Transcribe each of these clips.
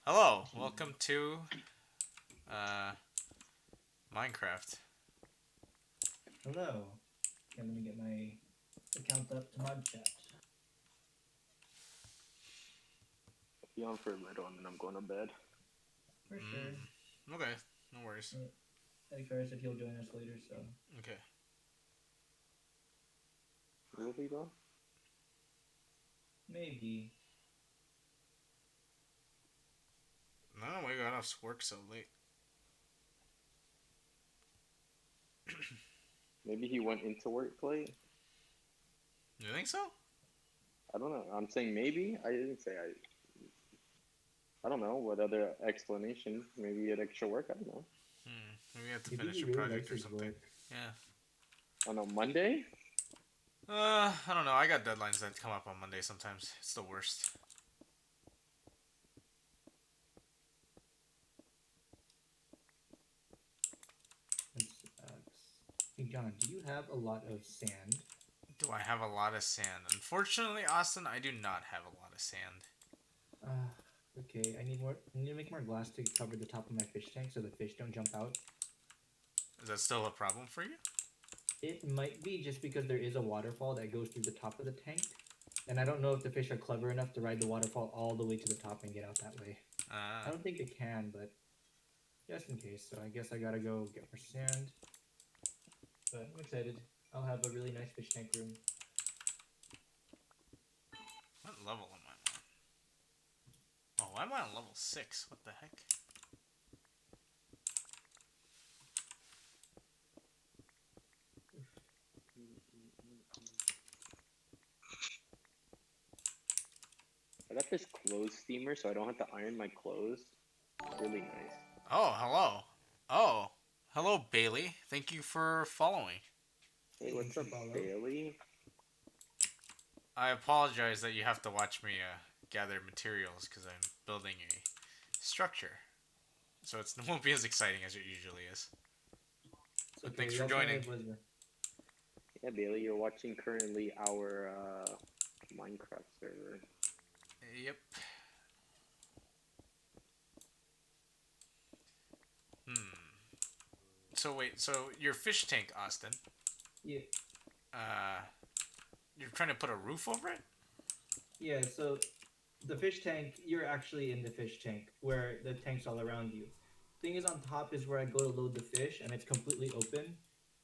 Hello, welcome to uh, Minecraft. Hello. Okay, let me get my account up to mod chat. Be on for a little and then I'm going to bed. For sure. Okay, no worries. Yeah, Edgar said he'll join us later, so Okay. Really though? maybe. No, we got off work so late. Maybe he went into work late. You think so? I don't know. I'm saying maybe. I didn't say I. I don't know what other explanation. Maybe he had extra work. I don't know. Maybe you have to Maybe finish he your really project likes or his something. work. Yeah. On a Monday. I don't know. I got deadlines that come up on Monday sometimes. It's the worst. That sucks. Hey John, do you have a lot of sand? Do I have a lot of sand? Unfortunately, Austin, I do not have a lot of sand. Okay. I need more. I need to make more glass to cover the top of my fish tank so the fish don't jump out. Is that still a problem for you? It might be just because there is a waterfall that goes through the top of the tank, and I don't know if the fish are clever enough to ride the waterfall all the way to the top and get out that way. I don't think they can, but just in case. So I guess I gotta go get more sand. But I'm excited. I'll have a really nice fish tank room. What level am I on? Oh, why am I on level 6? What the heck? I got this clothes steamer, so I don't have to iron my clothes. Really nice. Oh, hello. Oh, hello, Bailey. Thank you for following. Hey, Thanks what's for up, follow. Bailey? I apologize that you have to watch me gather materials because I'm building a structure. So it won't be as exciting as it usually is. It's But okay. thanks We for also joining. have Elizabeth. Yeah, Bailey, you're watching currently our Minecraft server. Yep. So wait, so your fish tank, Austin, Yeah, uh, you're trying to put a roof over it? yeah. So the fish tank, you're actually in the fish tank where the tank's all around you. Thing is, on top is where I go to load the fish, and it's completely open.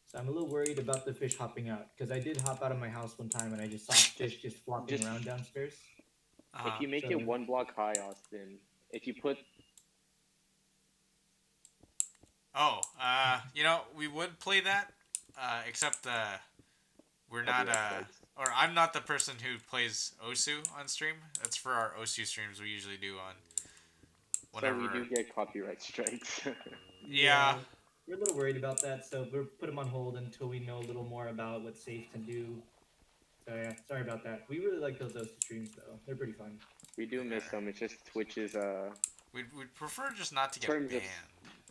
So I'm a little worried about the fish hopping out because I did hop out of my house one time and I just saw Just, fish just flopping just around downstairs. if Uh-huh. you make it So one block high, Austin. If you put Oh, we would play that, except we're not, copyright strikes. or I'm not the person who plays Osu on stream. That's for our Osu streams we usually do on So we do whenever. get copyright strikes. Yeah, yeah, we're a little worried about that. So we're put them on hold until we know a little more about what's safe to do. So yeah, sorry about that. We really like those streams though. They're pretty fun. We do they miss are. them. It's just Twitch's We'd prefer just not to get terms of banned.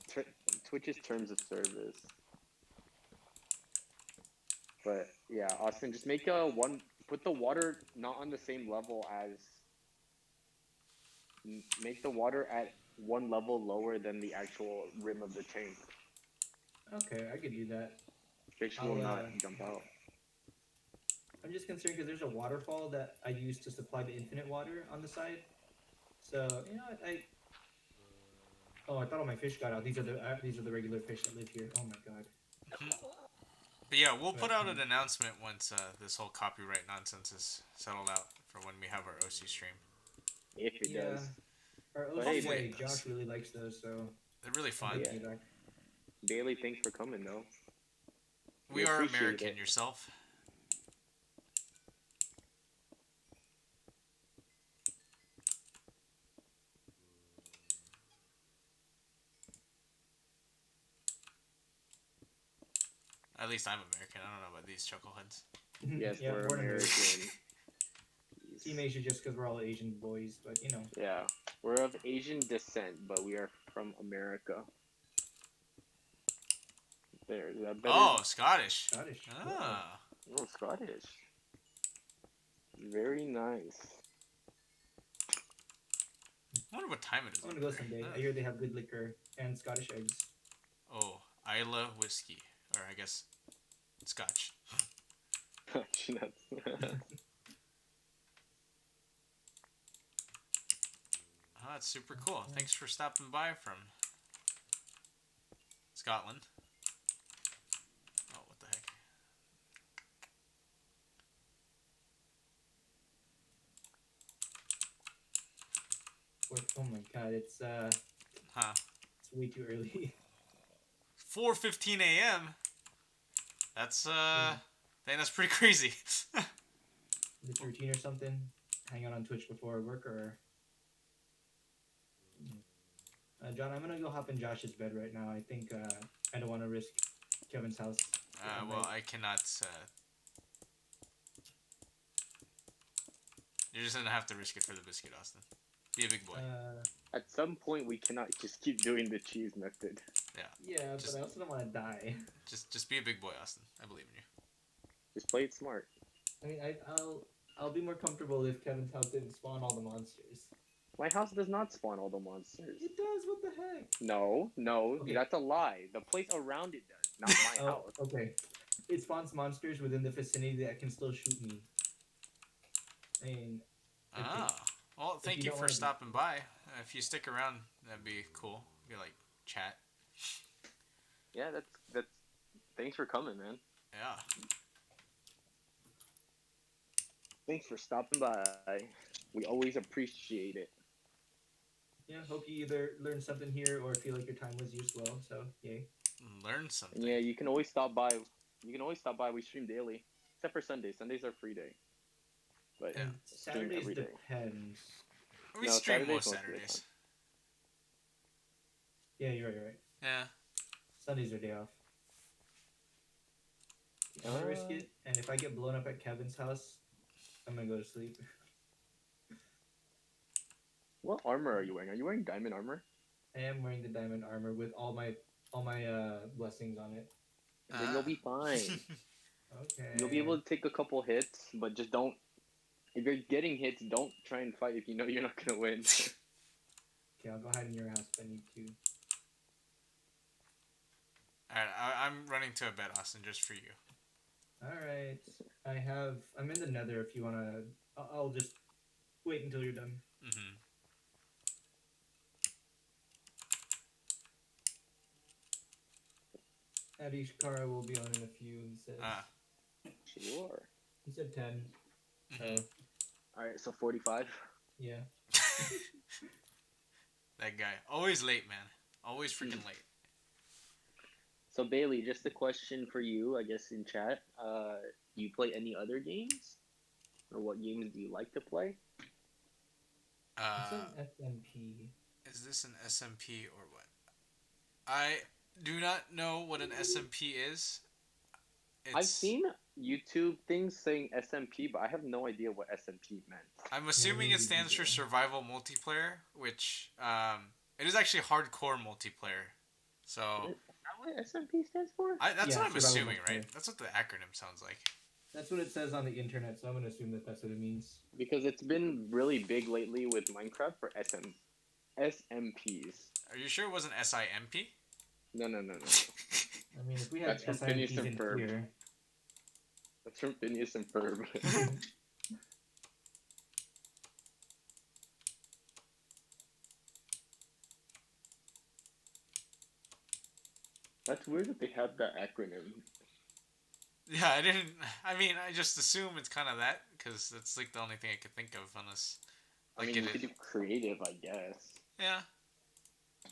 ter- Twitch's terms of service. But yeah, Austin, just make a one. Put the water not on the same level as. Make the water at one level lower than the actual rim of the tank. Okay, I could do that. Fish will I'll not jump out. I'm just concerned because there's a waterfall that I use to supply the infinite water on the side. So you know, oh, I thought all my fish got out. These are the regular fish that live here. Oh my god. But yeah, we'll put But out an announcement once this whole copyright nonsense is settled out for when we have our OC stream. If it yeah, does. our But OC hey, Hopefully guy it does. Josh really likes those, so They're really I'm fun. bringing yeah, it back. Bailey, thanks for coming though. We We are appreciate American. it. Yourself? At least I'm American. I don't know about these chuckleheads. Yes, Yeah, we're born American. American. Team Asia just because we're all Asian boys, but you know. Yeah, we're of Asian descent, but we are from America. There, is that better? Oh, Scottish. Scottish. Whoa. Ah. Oh, Scottish. Very nice. I wonder what time it is. I want to go someday. I hear they have good liquor and Scottish eggs. Oh, Isla whiskey, or I guess Scotch. Oh, Oh, that's super cool. Thanks for stopping by from Scotland. Oh, what the heck? Oh my god, it's it's way too early. 4:15 a.m. That's dang, that's pretty crazy. This routine or something? Hang out on Twitch before work or? John, I'm gonna go hop in Josh's bed right now. I think I don't want to risk Kevin's house. Well, I cannot. You're just gonna have to risk it for the biscuit, Austin. Be a big boy. At some point, we cannot just keep doing the cheese method. Yeah. Yeah, but I also don't want to die. Just be a big boy, Austin. I believe in you. Just play it smart. I mean, I'll be more comfortable if Kevin's house didn't spawn all the monsters. My house does not spawn all the monsters. It does. What the heck? No, Okay. that's a lie. The place around it does, not my house. Okay. It spawns monsters within the vicinity that can still shoot me. I mean. Well, thank you for stopping by. If you stick around, that'd be cool. Be like chat. Yeah, that's. Thanks for coming, man. Yeah. Thanks for stopping by. We always appreciate it. Yeah, hope you either learned something here or feel like your time was used well. So, yay. Learn something. Yeah, you can always stop by. We stream daily, except for Sundays. Sundays are free day. But And stream Saturdays every day. depends. We No, stream Saturdays most most of the Saturdays. time. Yeah, you're right. Yeah. Sundays are day off. I'm gonna risk it, and if I get blown up at Kevin's house, I'm gonna go to sleep. What armor are you wearing? Are you wearing diamond armor? I am wearing the diamond armor with all my blessings on it. Then you'll be fine. Okay. You'll be able to take a couple hits, but just don't. If you're getting hits, don't try and fight if you know you're not gonna win. Okay, I'll go hide in your house if I need to. Alright, I'm running to a bed, Austin, just for you. Alright. I'm in the nether if you wanna. I'll just wait until you're done. Mm-hmm. Adi Shikara will be on in a few, he says. Sure. He said 10. So, Alright, so 45. yeah. That guy. Always late, man. Always freaking late. So Bailey, just a question for you, I guess in chat. Do you play any other games? Or what games do you like to play? It's an SMP. Is this an SMP or what? I do not know what an SMP is. I've seen YouTube things saying SMP, but I have no idea what SMP meant. I'm assuming it stands for survival multiplayer, which it is actually hardcore multiplayer. So Is that what SMP stands for? that's what I'm assuming, multiplayer. right? That's what the acronym sounds like. That's what it says on the internet, so I'm gonna assume that that's what it means. Because it's been really big lately with Minecraft for SMPs. Are you sure it wasn't SIMP? No. I mean, if we had That's from Phineas SIMPs and in Ferb. here. That's from Phineas and Ferb. That's weird that they have that acronym. Yeah, I just assume it's kind of that, because that's like the only thing I could think of, unless... I mean, you could do creative, I guess. Yeah.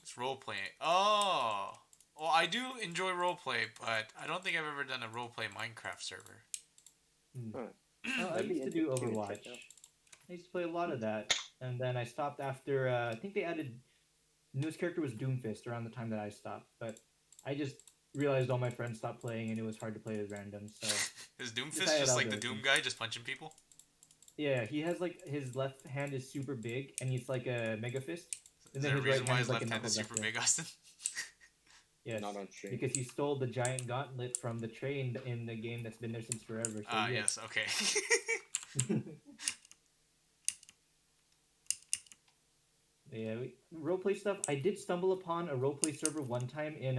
It's roleplay. Oh! Well, I do enjoy roleplay, but I don't think I've ever done a roleplay Minecraft server. I used to do Overwatch. I used to play a lot of that, and then I stopped after, I think they added... The newest character was Doomfist around the time that I stopped, but I just realized all my friends stopped playing and it was hard to play with randoms, so... Is Doomfist just like the Doom guy, just punching people? Yeah, he has like, his left hand is super big, and he's like a mega fist. Is there a reason why his left hand is super big, Austin? Yes, Not on stream. because he stole the giant gauntlet from the train in the game that's been there since forever. So yes, okay. Yeah, roleplay stuff. I did stumble upon a roleplay server one time in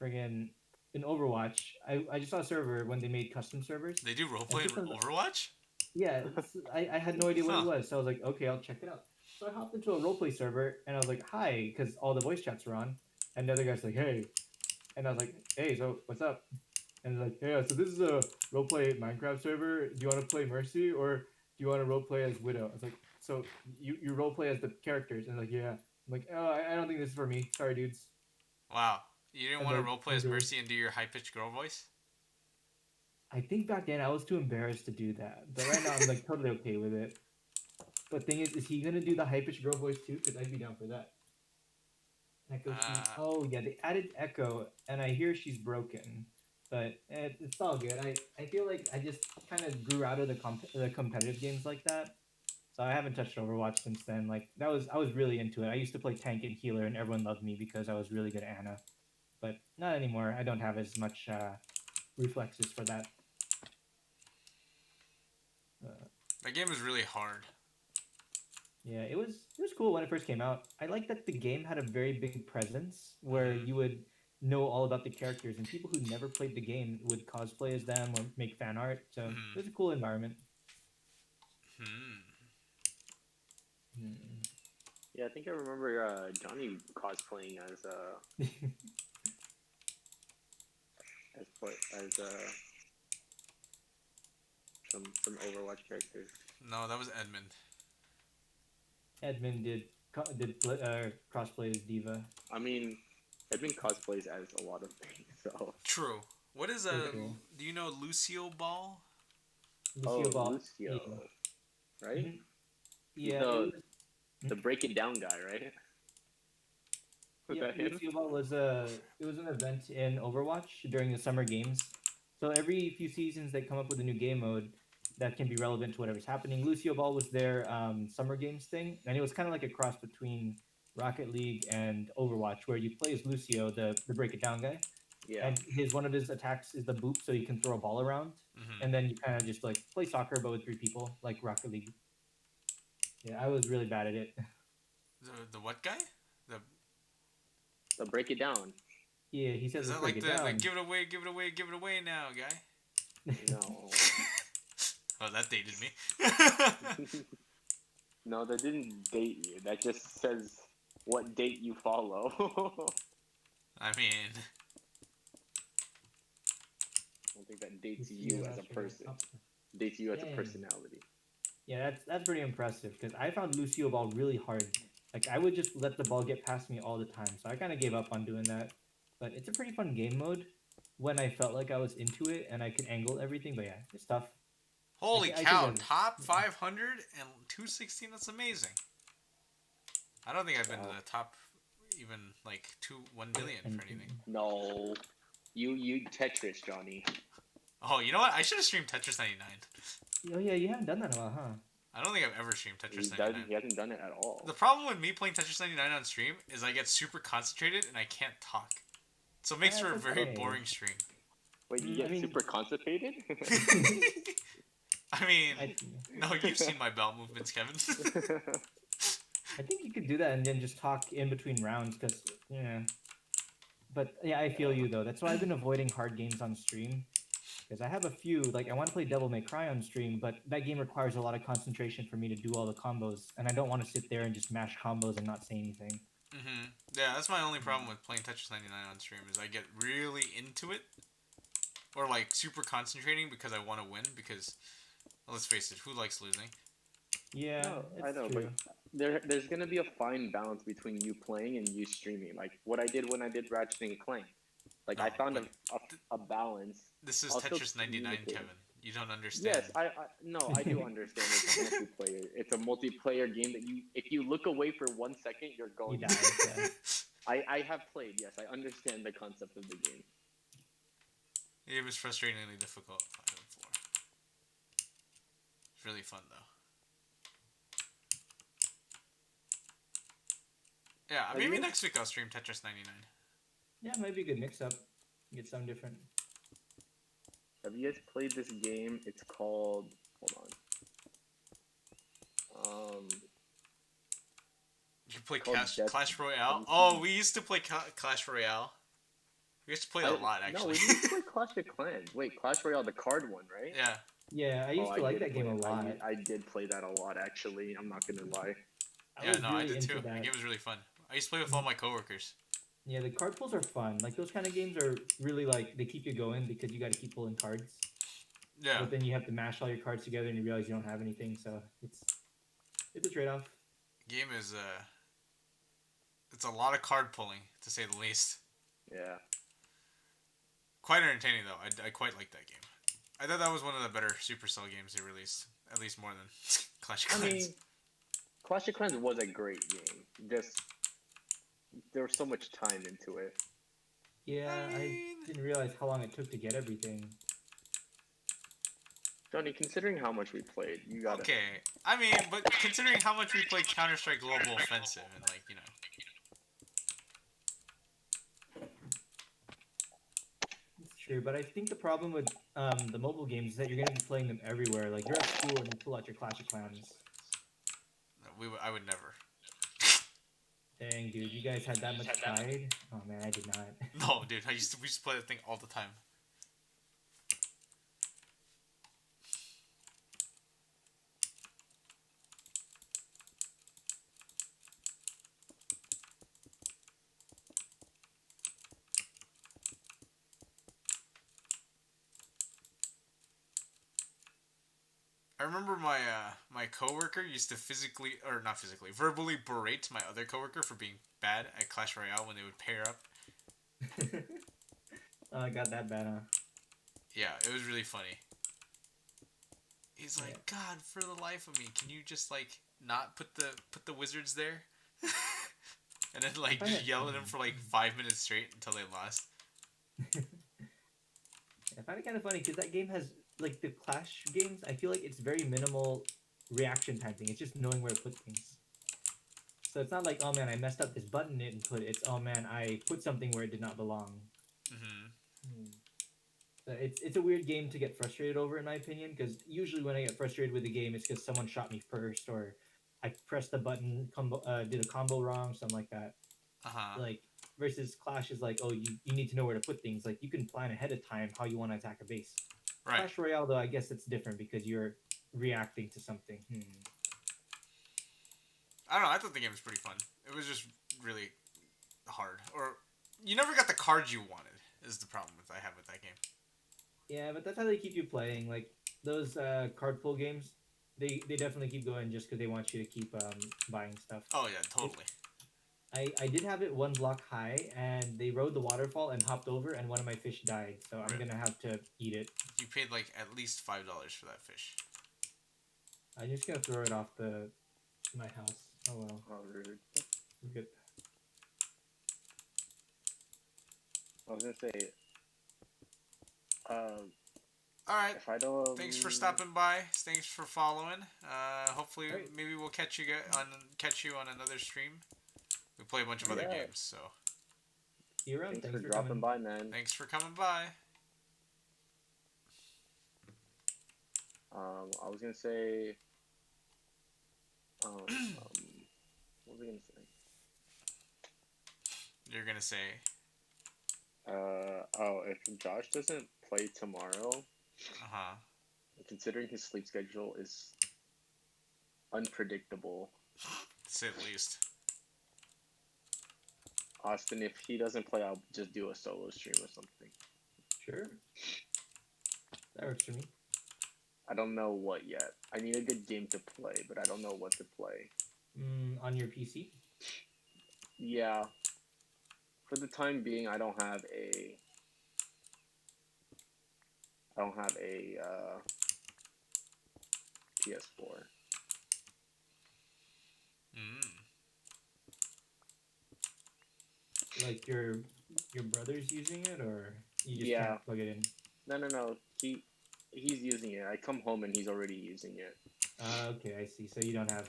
friggin' in Overwatch. I just saw a server when they made custom servers, They do and roleplay in for some Overwatch? yeah, I had no idea what it Huh. was, so I was like, okay, I'll check it out. So I hopped into a roleplay server, and I was like, hi, because all the voice chats were on, and the other guy's like, hey, and I was like, hey, so what's up? And he's like, yeah, so this is a roleplay Minecraft server. Do you want to play Mercy or do you want to roleplay as Widow? I was like, so you roleplay as the characters? And like, yeah. I'm like, oh, I don't think this is for me. Sorry, dudes. Wow. You didn't I was want to like, roleplay as okay. Mercy and do your high pitched girl voice? I think back then I was too embarrassed to do that, but right now I'm like totally okay with it. But thing is he gonna do the high pitched girl voice too? Because I'd be down for that. Echo she. Uh, Oh yeah, they added Echo, and I hear she's broken, but it's all good. I feel like I just kind of grew out of the competitive games like that, so I haven't touched Overwatch since then. Like that was I was really into it. I used to play tank and healer, and everyone loved me because I was really good at Ana. But not anymore. I don't have as much reflexes for that. Uh, that game is really hard. yeah, it was cool when it first came out. I like that the game had a very big presence where Mm-hmm. you would know all about the characters, and people who never played the game would cosplay as them or make fan art. So Mm-hmm. it was a cool environment. Hmm. Hmm. Yeah, I think I remember Johnny cosplaying as some Overwatch characters. No, that was Edmund. Edmund did crossplay as Diva. I mean, Edmund cosplays as a lot of things. So, True. What is So a? true. Do you know Lucio Ball? Lucio oh, Ball. Lucio, Yeah. right? Mhm. He's Yeah, it was. the break it down guy, right? Was Yep, that him? Lucio Ball was a it was an event in Overwatch during the summer games. So every few seasons they come up with a new game mode that can be relevant to whatever's happening. Lucio Ball was their summer games thing, and it was kind of like a cross between Rocket League and Overwatch, where you play as Lucio, the break it down guy, Yeah. and his one of his attacks is the boop, so you can throw a ball around, Mm-hmm. and then you kind of just like play soccer but with three people, like Rocket League. Yeah, I was really bad at it. The what guy? The So break it down. Yeah, he says is let's that break like it the down. give it away, give it away, give it away now guy? No. Oh, that dated me. No, that didn't date you. That just says what date you follow. I mean, I don't think that dates Lucio you as a Master person. Top. Dates you as a Dang. personality. Yeah, that's pretty impressive because I found Lucio Ball really hard. Like I would just let the ball get past me all the time, so I kind of gave up on doing that. But it's a pretty fun game mode when I felt like I was into it and I could angle everything. But yeah, it's tough. holy I think cow! that Top 500 and 216. That's amazing. I don't think I've been to Wow. the top even like 1 billion for anything. No. You Tetris, Johnny. Oh, you know what? I should have streamed Tetris 99. Oh yeah, you haven't done that in a while, huh? I don't think I've ever streamed Tetris He 99. hasn't done it at all. The problem with me playing Tetris 99 on stream is I get super concentrated and I can't talk. So it makes for a That's very okay. boring stream. Wait, you I get mean- super constipated? I mean, I, no, you've seen my bowel movements, Kevin. I think you could do that and then just talk in between rounds because yeah. But yeah, I feel you though. That's why I've been avoiding hard games on stream. Because I have a few, like I want to play Devil May Cry on stream, but that game requires a lot of concentration for me to do all the combos, and I don't want to sit there and just mash combos and not say anything. Mm-hmm. Yeah, that's my only problem with playing Tetris 99 on stream is I get really into it, or like super concentrating because I want to win. Because let's face it, who likes losing? Yeah, No, it's I know, true. but there's gonna be a fine balance between you playing and you streaming. Like what I did when I did Ratchet and Clank. Like I No, found but a balance. This is Also Tetris 99, communicating. Kevin. You don't understand. Yes, I do understand it's multiplayer. It's a multiplayer game that if you look away for 1 second, you're You going die. to. Yeah. I have played. Yes, I understand the concept of the game. It was frustratingly difficult. 5 and 4. It's really fun though. Yeah, Are maybe you- next week I'll stream Tetris 99. Yeah, it might be a good mix up. Get something different. Have you guys played this game? It's called. Hold on. You play called Death. Clash Have Royale? you Oh, seen? we used to play Clash Royale. We used to play it a lot, No, actually. we used to play Clash of Clans. Wait, Clash Royale, the card one, right? Yeah. Yeah, I Oh, used to I like did that game play. a lot. I did play that a lot, actually. I'm not gonna lie. I Yeah, was no, I really did into too. The that. game was really fun. I used to play with all my coworkers. Yeah, the card pulls are fun. Like those kind of games are really like they keep you going because you got to keep pulling cards. Yeah. But then you have to mash all your cards together and you realize you don't have anything. So it's a trade off. Game is it's a lot of card pulling to say the least. Yeah. Quite entertaining though. I quite like that game. I thought that was one of the better Supercell games they released. At least more than Clash of I Clans. mean, Clash of Clans was a great game. Just there was so much time into it. Yeah, I I mean, didn't realize how long it took to get everything. Johnny, considering how much we played, you gotta. okay. I mean, but considering how much we play Counter-Strike Global Offensive and like, you know. It's true, but I think the problem with the mobile games is that you're gonna be playing them everywhere. Like you're at school and you pull out your Clash of Clans. I would never. Dang, dude, you guys had that much pride? Oh man, I did not. No, dude. We used to play that thing all the time. I remember my coworker used to not physically, verbally berate my other coworker for being bad at Clash Royale when they would pair up. Oh, I got that bad, huh? Yeah, it was really funny. He's like, Yeah. God, for the life of me, can you just like not put the wizards there? And then like I just find yell it- at him for like 5 minutes straight until they lost. I find it kind of funny because that game has like the Clash games. I feel like it's very minimal reaction time thing. It's just knowing where to put things. So it's not like, oh man, I messed up this button input. It's, oh man, I put something where it did not belong. Mm-hmm. So it's a weird game to get frustrated over, in my opinion. Because usually when I get frustrated with the game, it's because someone shot me first, or I pressed the button, did a combo wrong, something like that. Uh-huh. Like versus Clash is like, oh, you need to know where to put things. Like you can plan ahead of time how you want to attack a base. Right. Clash Royale, though, I guess it's different because you're reacting to something. I don't know, I thought the game was pretty fun. It was just really hard. Or you never got the cards you wanted is the problem I have with that game. Yeah, but that's how they keep you playing. Like those card pull games, they definitely keep going just because they want you to keep buying stuff. Oh yeah, totally. I did have it one block high, and they rode the waterfall and hopped over, and one of my fish died. So I'm Right. gonna have to eat it. You paid like at least $5 for that fish. I'm just gonna throw it off my house. Oh well. Oh, rude. We're good. I was gonna say, Alright. if I don't. Thanks for stopping by. Thanks for following. Hopefully, Alright. maybe we'll catch you on another stream. We play a bunch of other Yeah. games, so See you around. Thanks Thanks for for dropping coming. by, man. thanks for coming by. I was gonna say. What was I gonna say? You're gonna say, If Josh doesn't play tomorrow, considering his sleep schedule is unpredictable, to say the least. Austin, if he doesn't play, I'll just do a solo stream or something. Sure. That works for me. I don't know what yet. I need a good game to play, but I don't know what to play. On your PC? Yeah. For the time being, I don't have a PS4. Like your brother's using it, or you just Yeah. can't plug it in? No. He's using it. I come home and he's already using it. Okay, I see. So you don't have.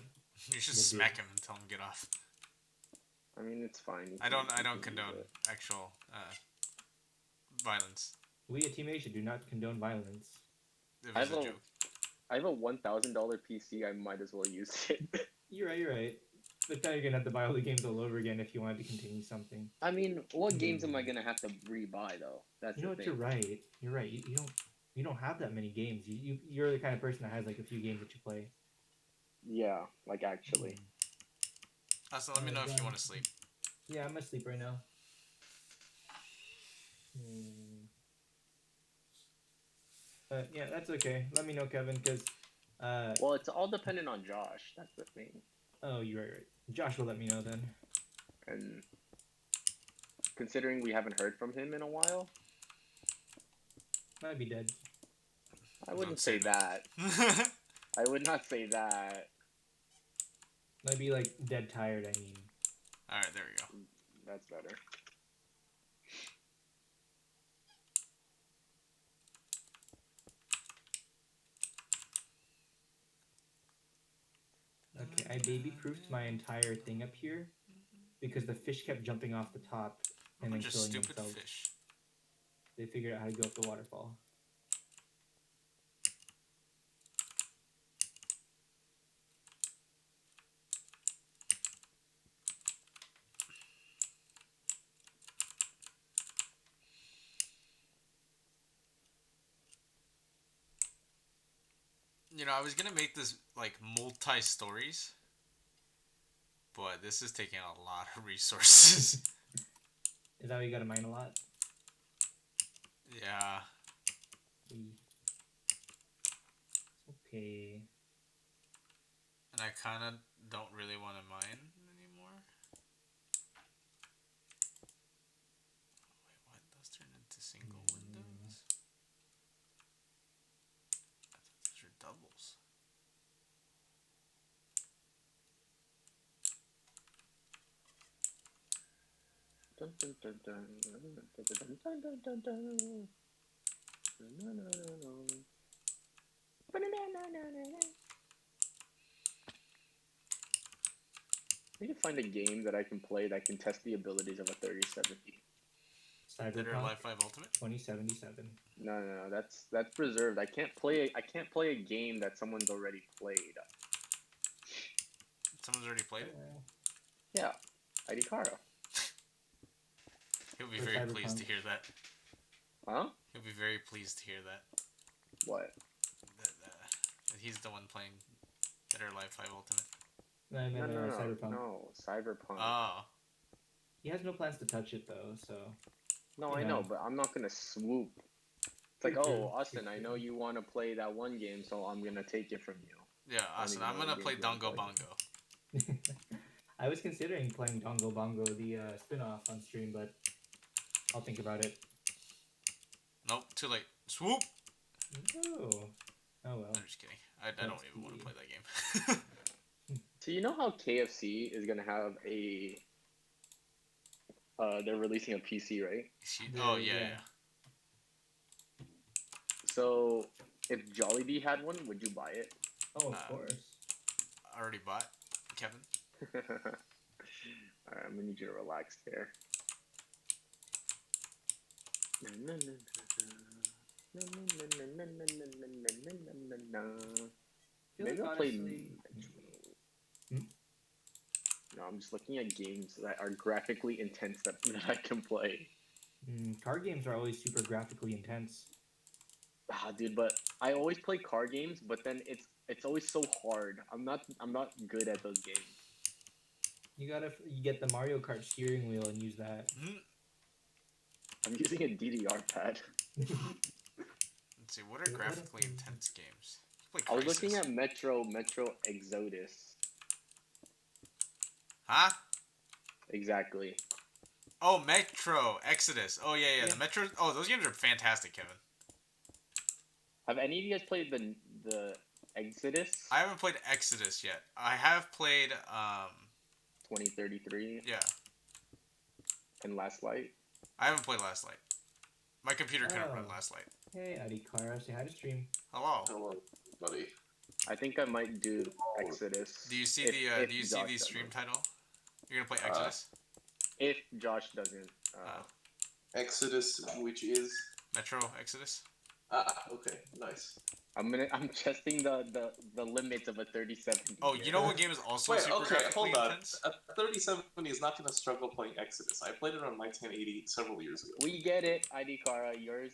You should We'll do smack it. him and tell him to get off. I mean, it's fine. He I don't can use condone it. actual violence. We at Team Asia do not condone violence. It I was have a a- joke. I have a $1,000 PC. I might as well use it. You're right. But now you're gonna have to buy all the games all over again if you want to continue something. I mean, what games am I gonna have to re-buy though? That's You know the what? thing. You're right. You're right. You don't have that many games. You're the kind of person that has like a few games that you play. Yeah, like actually. So let me know if you want to sleep. Yeah, I'm asleep right now. But yeah, that's okay. Let me know, Kevin, because Well, it's all dependent on Josh. That's the thing. oh, you're right. Josh will let me know then. And considering we haven't heard from him in a while, Might be dead. I wouldn't say that. I would not say that. Might be like dead tired. I mean. All right, there we go. That's better. Okay, I baby-proofed my entire thing up here because the fish kept jumping off the top and then Just killing stupid themselves. fish. They figured out how to go up the waterfall. You know, I was gonna make this like multi-stories, but this is taking a lot of resources. Is that why you gotta mine a lot? Yeah. Okay. And I kind of don't really want to mine anymore. Wait, what? Those turn into single windows? I thought those are doubles. Dun, dun, dun, dun, dun, dun, dun, dun, dun, dun. No, no, no, no. I need to find a game that I can play that can test the abilities of a 3070. Dead or Cyberpunk Alive 5 Ultimate? 2077. No, that's preserved. I can't play a game that someone's already played. Someone's already played it? Yeah, ID Kara. He'll be For very Cyberpunk. pleased to hear that. Huh? He'll be very pleased to hear that. What? That he's the one playing Dead or Alive 5 Ultimate. No, Cyberpunk. No, Cyberpunk. Oh. He has no plans to touch it though, so. No, I know, but I'm not gonna swoop. It's like, True, oh, Austin, I know you want to play that one game, so I'm gonna take it from you. Yeah, Austin, I'm gonna play Dongo Bongo. I was considering playing Dongo Bongo, the spin-off on stream, but I'll think about it. Nope, too late. Swoop! Oh. Oh well. I'm just kidding. I don't even want to play that game. So you know how KFC is gonna have a they're releasing a PC, right? Oh yeah. So if Jollibee had one, would you buy it? Oh, of course. I already bought. Kevin. Alright, I'm gonna need you to relax there. Maybe I'll play No, I'm just looking at games that are graphically intense that I can play. Car games are always super graphically intense. Ah, dude, but I always play car games, but then it's always so hard. I'm not good at those games. You get the Mario Kart steering wheel and use that. I'm using a DDR pad. Let's see, what are graphically intense games? I was looking at Metro Exodus. Huh? Exactly. Oh, Metro Exodus. Oh yeah. The Metro. Oh, those games are fantastic, Kevin. Have any of you guys played the Exodus? I haven't played Exodus yet. I have played 2033. Yeah. And Last Light. I haven't played Last Light. My computer couldn't run Last Light. Hey, Adikara, say hi to stream. Hello. Hello, buddy. I think I might do Exodus. Do you see the stream title? You're gonna play Exodus? If Josh doesn't. Exodus, which is Metro Exodus. okay, nice. I'm testing the limits of a 3070 Oh, here. you know what game is also Wait, super okay, graphically hold on. intense? A 3070 is not going to struggle playing Exodus. I played it on my 1080 several years ago. We get it, ID Kara. Your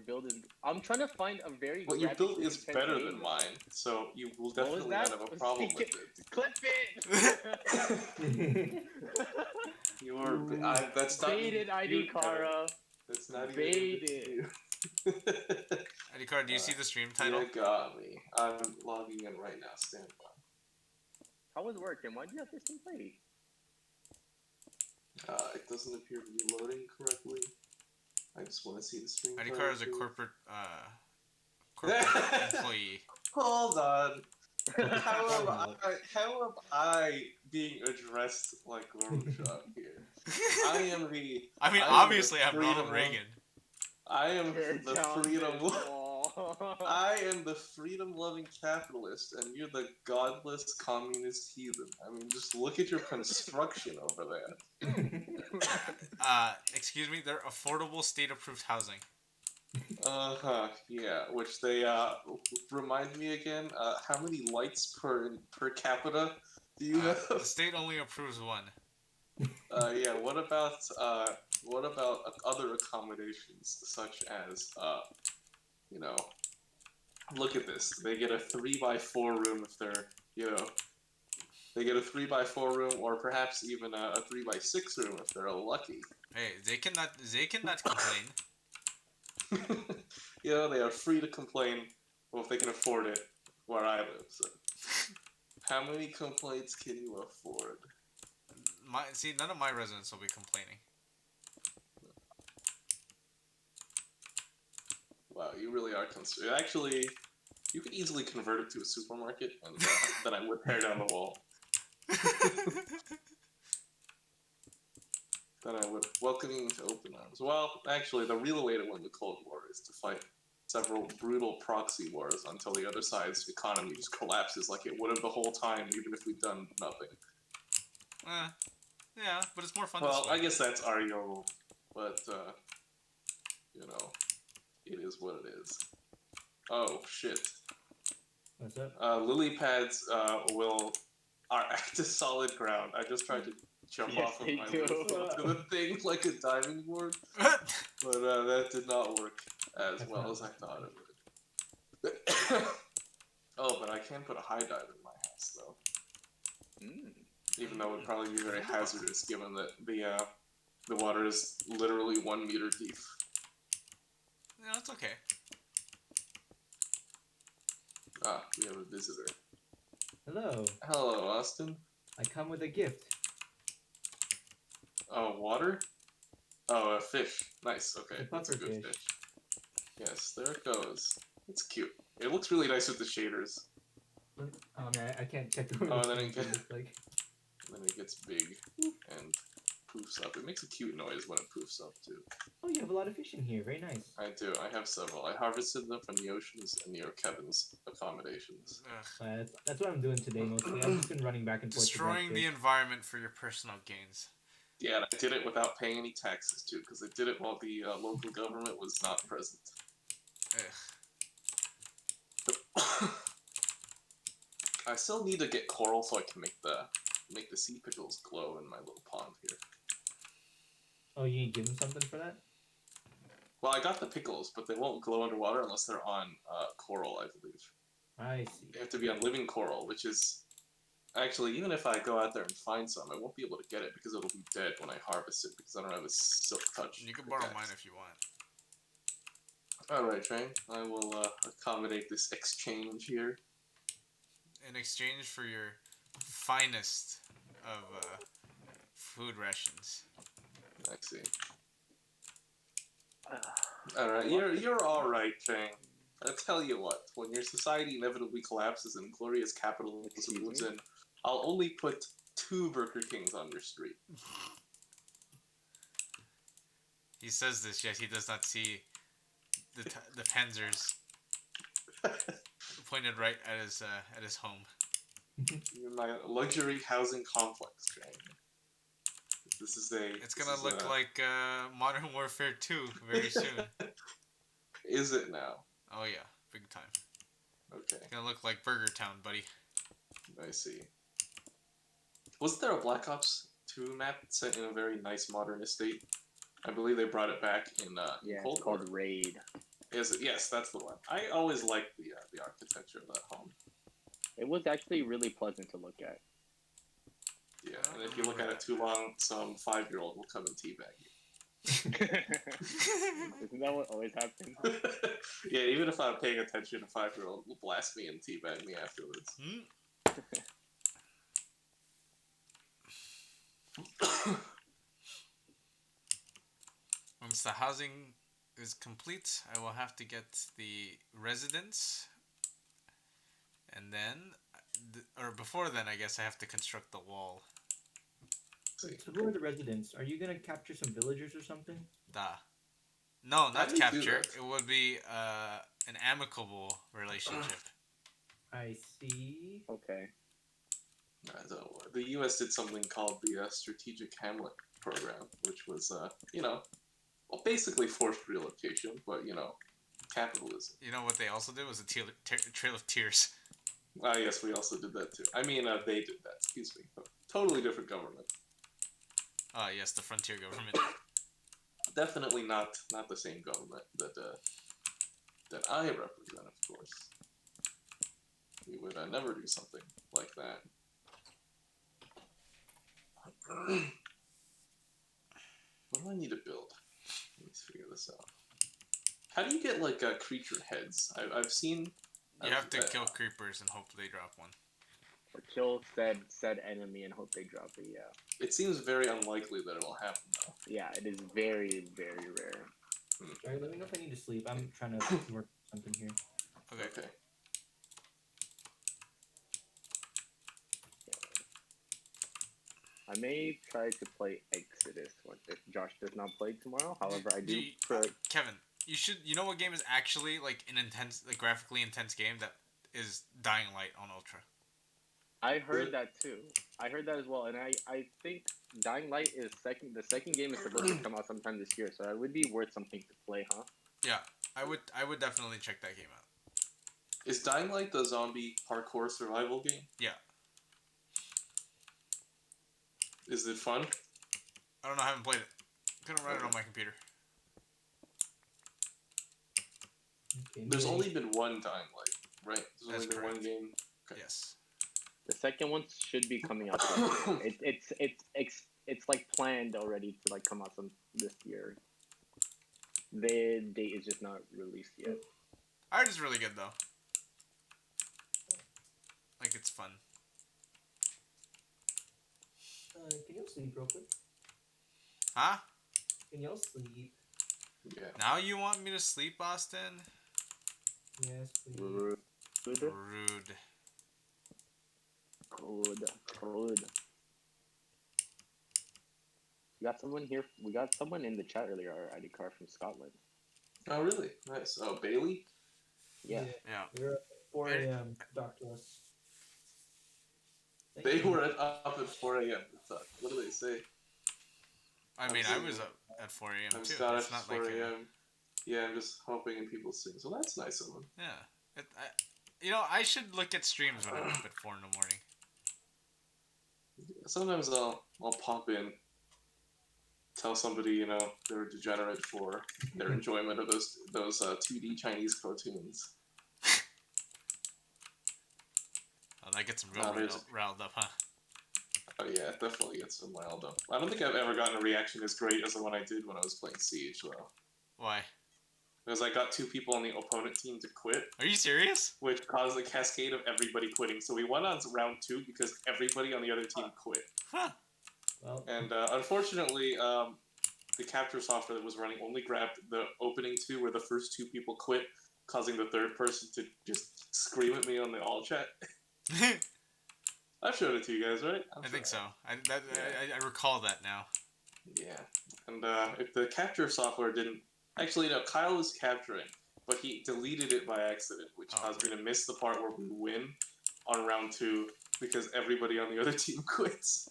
build is. I'm trying to find a very. What you built is intense better game, than though. mine, so you will What was definitely not that? have a problem with it. Clip it. You were. That's not Baited, even ID cute, Kevin. Kara. That's not even Baited. cute. Adhikar, do you see the stream title? You got me. I'm logging in right now. Stand by. How was work, and why do you have this thing play? It doesn't appear to be loading correctly. I just want to see the stream. Adhikar is a corporate employee. Hold on. How am I being addressed like Gorbachev here? I mean, obviously I'm Ronald Reagan. I am the freedom. Wall. I am the freedom-loving capitalist, and you're the godless communist heathen. I mean, just look at your construction over there. Excuse me, they're affordable state-approved housing. Yeah, which they, remind me again, how many lights per capita do you have? The state only approves one. Yeah, what about other accommodations, such as, you know, look at this. They get a 3x4 room if they're, they get a 3x4 room, or perhaps even a 3x6 room if they're lucky. Hey, they cannot complain. They are free to complain, well, if they can afford it, where I live, so. How many complaints can you afford? None of my residents will be complaining. Wow, you really are concerned. Actually, you could easily convert it to a supermarket, and then I would tear down the wall. Then I would welcome you to open arms. Well, actually, the real way to win the Cold War is to fight several brutal proxy wars until the other side's economy just collapses like it would have the whole time, even if we'd done nothing. Yeah, but it's more fun Well, this way. I guess that's arguable, but, it is what it is. Oh, shit. What's up? Lily pads are at a solid ground. I just tried to jump off of my roof onto the thing like a diving board, but that did not work as well as I thought it would. Oh, but I can put a high dive in my house, though. Even though it would probably be very hazardous, given that the water is literally 1 meter deep. No, it's okay. Ah, we have a visitor. Hello. Hello, Austin. I come with a gift. Oh, water? Oh, a fish. Nice, okay. That's a good fish. fish. Yes, there it goes. It's cute. It looks really nice with the shaders. Oh man, I can't check the Then it like... then it gets big and poofs up. It makes a cute noise when it poofs up, too. Oh, you have a lot of fish in here. Very nice. I do. I have several. I harvested them from the oceans and near Kevin's accommodations. That's what I'm doing today mostly. I've just been running back and forth. Destroying the environment for your personal gains. Yeah, and I did it without paying any taxes, too, because I did it while the local government was not present. I still need to get coral so I can make the sea pickles glow in my little pond here. Oh, you need to give them something for that? Well, I got the pickles, but they won't glow underwater unless they're on coral, I believe. I see. They have to be on living coral, which is... Actually, even if I go out there and find some, I won't be able to get it because it'll be dead when I harvest it because I don't have a silk touch. You can borrow mine if you want. Alright, Train. I will accommodate this exchange here. In exchange for your finest of food rations. I see. Alright, you're alright, Train. I'll tell you what, when your society inevitably collapses and glorious capitalism moves in, I'll only put 2 Burger Kings on your street. He says this, yet he does not see the Panzers pointed right at his home. In my luxury housing complex, Train. This is It's gonna look like Modern Warfare 2 very soon. Is it now? Oh yeah, big time. Gonna look like Burger Town, buddy. I see. Wasn't there a Black Ops 2 map set in a very nice modern estate? I believe they brought it back in Yeah, Cold it's War. called Raid. Is it? Yes, that's the one. I always liked the architecture of that home. It was actually really pleasant to look at. Yeah, and if you look at it too long, some 5-year-old will come and teabag you. Isn't that what always happens? Yeah, even if I'm paying attention, a 5-year-old will blast me and teabag me afterwards. Once the housing is complete, I will have to get the residence, and then, or before then, I guess I have to construct the wall. So who are the residents? Are you gonna capture some villagers or something? No, How not do you do capture. that? It would be an amicable relationship. I see. Okay. The U.S. did something called the Strategic Hamlet Program, which was, well, basically forced relocation, but, capitalism. You know what they also did was a Trail of Tears. Yes, we also did that too. I mean, they did that, excuse me. Totally different government. Yes, the frontier government. Definitely not the same government that I represent, of course. We would never do something like that. What do I need to build? Let's figure this out. How do you get like creature heads? I've seen. You have to kill creepers and hope they drop one. Or kill said enemy and hope they drop it. Yeah. It seems very unlikely that it'll happen though. Yeah, it is very, very rare. Alright, let me know if I need to sleep. I'm trying to work something here. Okay. I may try to play Exodus if Josh does not play tomorrow. However, I do. Kevin, you should. You know what game is actually like an intense, like graphically intense game that is Dying Light on Ultra. I heard that too. I heard that as well, and I think Dying Light is second. The second game is supposed to come out sometime this year, so it would be worth something to play, huh? Yeah, I would definitely check that game out. Is Dying Light the zombie parkour survival game? Yeah. Is it fun? I don't know. I haven't played it. Couldn't run it on my computer. Okay, There's only been one Dying Light, right? There's only been one game. Okay. Yes. The second one should be coming out. It's like planned already to like come out this year. The date is just not released yet. Art is really good though. Like it's fun. Can y'all sleep real quick? Huh? Can y'all sleep? Yeah. Now you want me to sleep, Austin? Yes, please. Rude. Rude. Cold. We got someone here. We got someone in the chat earlier. Our ID card from Scotland. Oh, really? Nice. Oh, Bailey? Yeah. Yeah. We're at 4 a.m. Talk to us. They were up at 4 a.m. What do they say? I mean, I was up at 4 a.m. I'm too. Scott It's at not 4 like a.m. Yeah, I'm just hoping and people sing. So that's nice of them. Yeah. I should look at streams when I'm up at 4 in the morning. Sometimes I'll pop in, tell somebody they're a degenerate for their enjoyment of those 2D Chinese cartoons. Oh, that gets them real riled up, huh? Oh yeah, it definitely gets them riled up. I don't think I've ever gotten a reaction as great as the one I did when I was playing Siege, though. Why? Because I got 2 people on the opponent team to quit. Are you serious? Which caused a cascade of everybody quitting. So we won on round 2 because everybody on the other team quit. Huh. Well, And unfortunately, the capture software that was running only grabbed the opening 2 where the first 2 people quit, causing the third person to just scream at me on the all chat. I've showed it to you guys, right? I think so. I recall that now. Yeah. And if the capture software didn't... Actually, no, Kyle was capturing, but he deleted it by accident, which caused me to miss the part where we win on round 2 because everybody on the other team quits.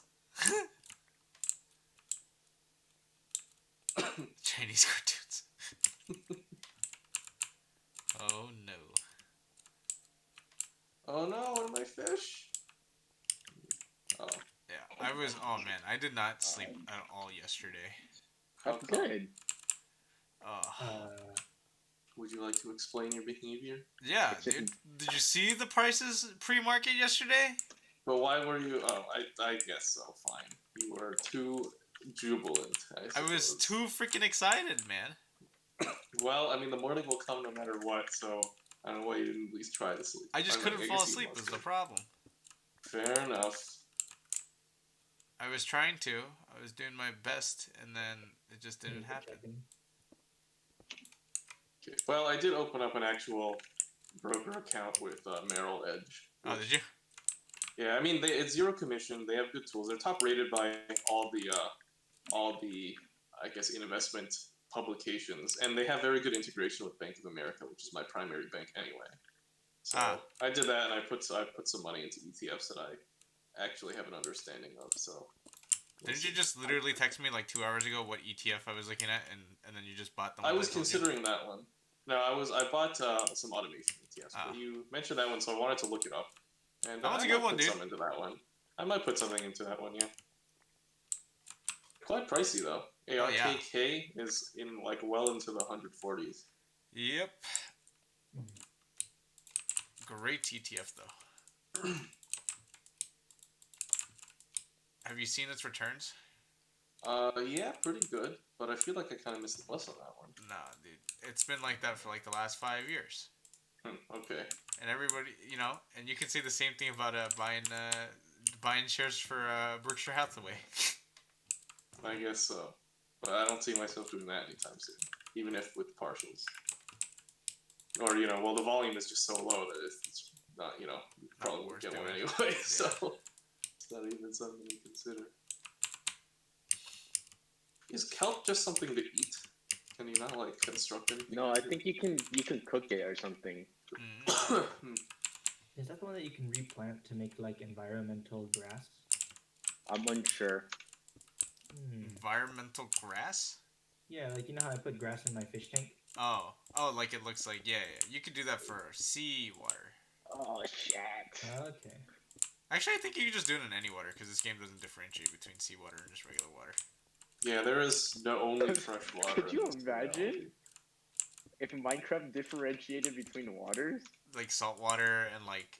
Chinese cartoons. Oh no. Oh no, one of my fish. Oh. Yeah, I was. Oh man, I did not sleep at all yesterday. How That's come? good. Would you like to explain your behavior? Yeah, dude. Did you see the prices pre-market yesterday? But why were you? Oh, I guess so. Fine. You were too jubilant. I was suppose. too freaking excited, man. Well, I mean, the morning will come no matter what. So I don't know why you didn't at least try to sleep. I just couldn't I fall guess you asleep. must Was the have. problem? Fair enough. I was trying to. I was doing my best, and then it just didn't happen. Okay. Well, I did open up an actual broker account with Merrill Edge. Oh, did you? Yeah, I mean, it's zero commission. They have good tools. They're top rated by all the I guess investment publications, and they have very good integration with Bank of America, which is my primary bank anyway. So I did that, and I put some money into ETFs that I actually have an understanding of. So didn't you just literally text me like 2 hours ago what ETF I was looking at, and then you just bought them? I was considering that one. No, I bought some automation ETFs, but you mentioned that one, so I wanted to look it up. And that one's a good one, dude. Some into that one. I might put something into that one, yeah. Quite pricey though. ARKK is in like well into the 140s. Yep. Great ETF though. Have you seen its returns? Yeah, pretty good. But I feel like I kind of missed the bus on that one. Nah, dude. It's been like that for like the last 5 years. Okay. And everybody, and you can say the same thing about buying shares for Berkshire Hathaway. I guess so. But I don't see myself doing that anytime soon. Even if with partials. Or, well, the volume is just so low that it's not, you probably won't get one anyway. Yeah. So it's not even something to consider. Is kelp just something to eat? Can you not like construct anything? No, I think you can cook it or something. Is that the one that you can replant to make like environmental grass? I'm unsure. Environmental grass? Yeah, like you know how I put grass in my fish tank? Oh, like it looks like, yeah. You could do that for sea water. Oh, shit. Okay. Actually, I think you can just do it in any water, because this game doesn't differentiate between seawater and just regular water. Yeah, there is no only fresh water. Could you imagine if Minecraft differentiated between waters? Like salt water and like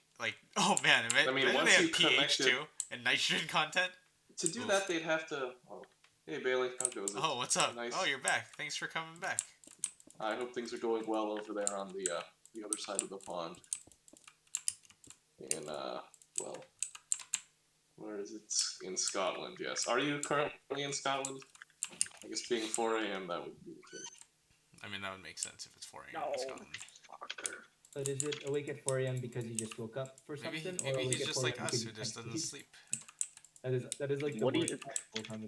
oh man, I mean, once they you have pH connected... too and nitrogen content. To do that, they'd have to. Oh, hey Bailey, how goes it? Oh, what's up? Nice. Oh, you're back. Thanks for coming back. I hope things are going well over there on the other side of the pond. In well, where is it? In Scotland, yes. Are you currently in Scotland? I guess being 4 a.m. that would be the case. I mean, that would make sense if it's 4 a.m. in Scotland. But is it awake at 4 a.m. because you just woke up for something? Maybe he's just like us who just doesn't sleep. That is like the what worst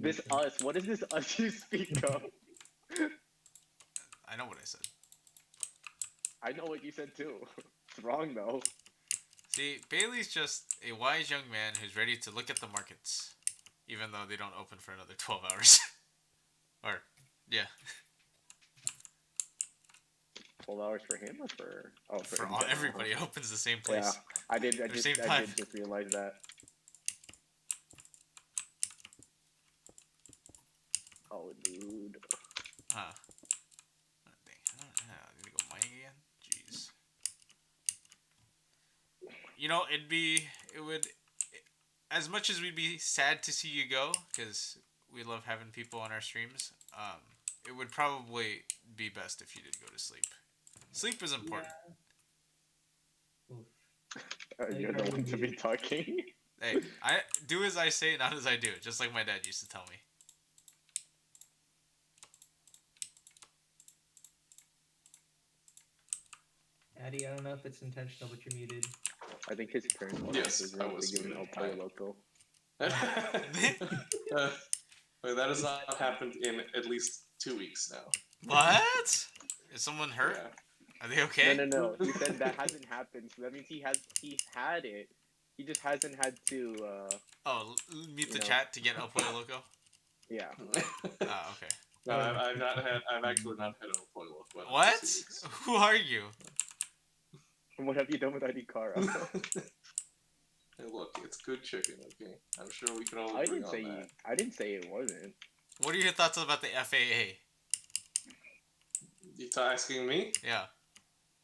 this us? What is this us you speak of? I know what I said. I know what you said too. It's wrong though. See, Bailey's just a wise young man who's ready to look at the markets, even though they don't open for another 12 hours. Or, yeah. 12 hours for him or for... Oh, for all, everybody. It opens the same place. Yeah, I did just realize that. Oh, dude. Huh. Oh, dang. I need to go mining again? Jeez. As much as we'd be sad to see you go, because we love having people on our streams, it would probably be best if you did go to sleep. Sleep is important. Yeah. You're the one to be talking. Hey, I do as I say, not as I do. Just like my dad used to tell me. Addy, I don't know if it's intentional, but you're muted. I think his turn. Yes, I was giving El Pollo Loco. Wait, that has not happened in at least 2 weeks now. What? Is someone hurt? Yeah. Are they okay? No. He said that hasn't happened, so that means he's had it. He just hasn't had to. Mute the chat to get El Pollo Loco. Yeah. Okay. No, I've actually not had El Pollo Loco. What? Who are you? What have you done with Adikara? Hey, look, it's good chicken. Okay, I'm sure we can all I agree didn't on say that. I didn't say it wasn't. What are your thoughts about the FAA? You asking me? Yeah.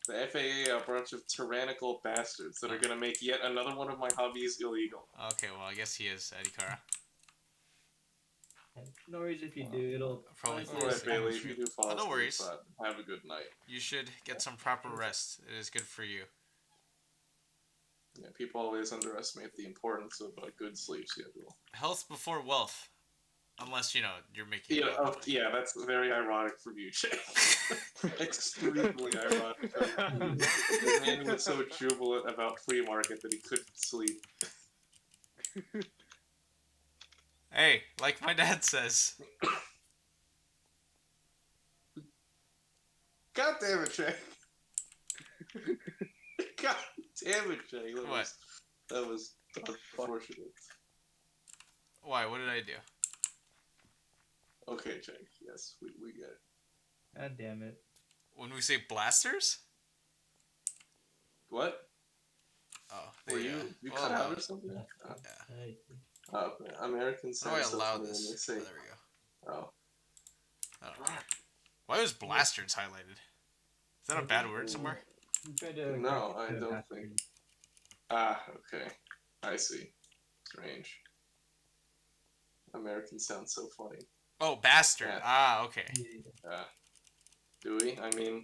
The FAA are a bunch of tyrannical bastards that are gonna make yet another one of my hobbies illegal. Okay, well, I guess he is Adikara. No worries if you do. It'll Probably honestly, Alright, Yes, Bailey, you if you should. do fall Oh, no asleep, worries. have a good night. You should get some proper rest. It is good for you. Yeah, people always underestimate the importance of a good sleep schedule. Health before wealth. Unless, you know, you're making Yeah, a lot of money. yeah, that's very ironic from you, Jay. Extremely ironic. The man was so jubilant about free market that he couldn't sleep. Hey, like my dad says. God damn it, Jay. God damn it, Jay. That was unfortunate. Why? What did I do? Okay, Jay. Yes, we get it. God damn it. When we say blasters? What? Oh, Were you cut out or something? Yeah. Americans How do I sound so allow funny when this? they Oh, say, there we go. oh. I don't know. Why was blasters highlighted? Is that a bad word somewhere? I'm trying to No, I correct the don't think. bastard. Ah, okay. I see. Strange. Americans sound so funny. Oh, bastard. Yeah. Ah, okay. Do we? I mean,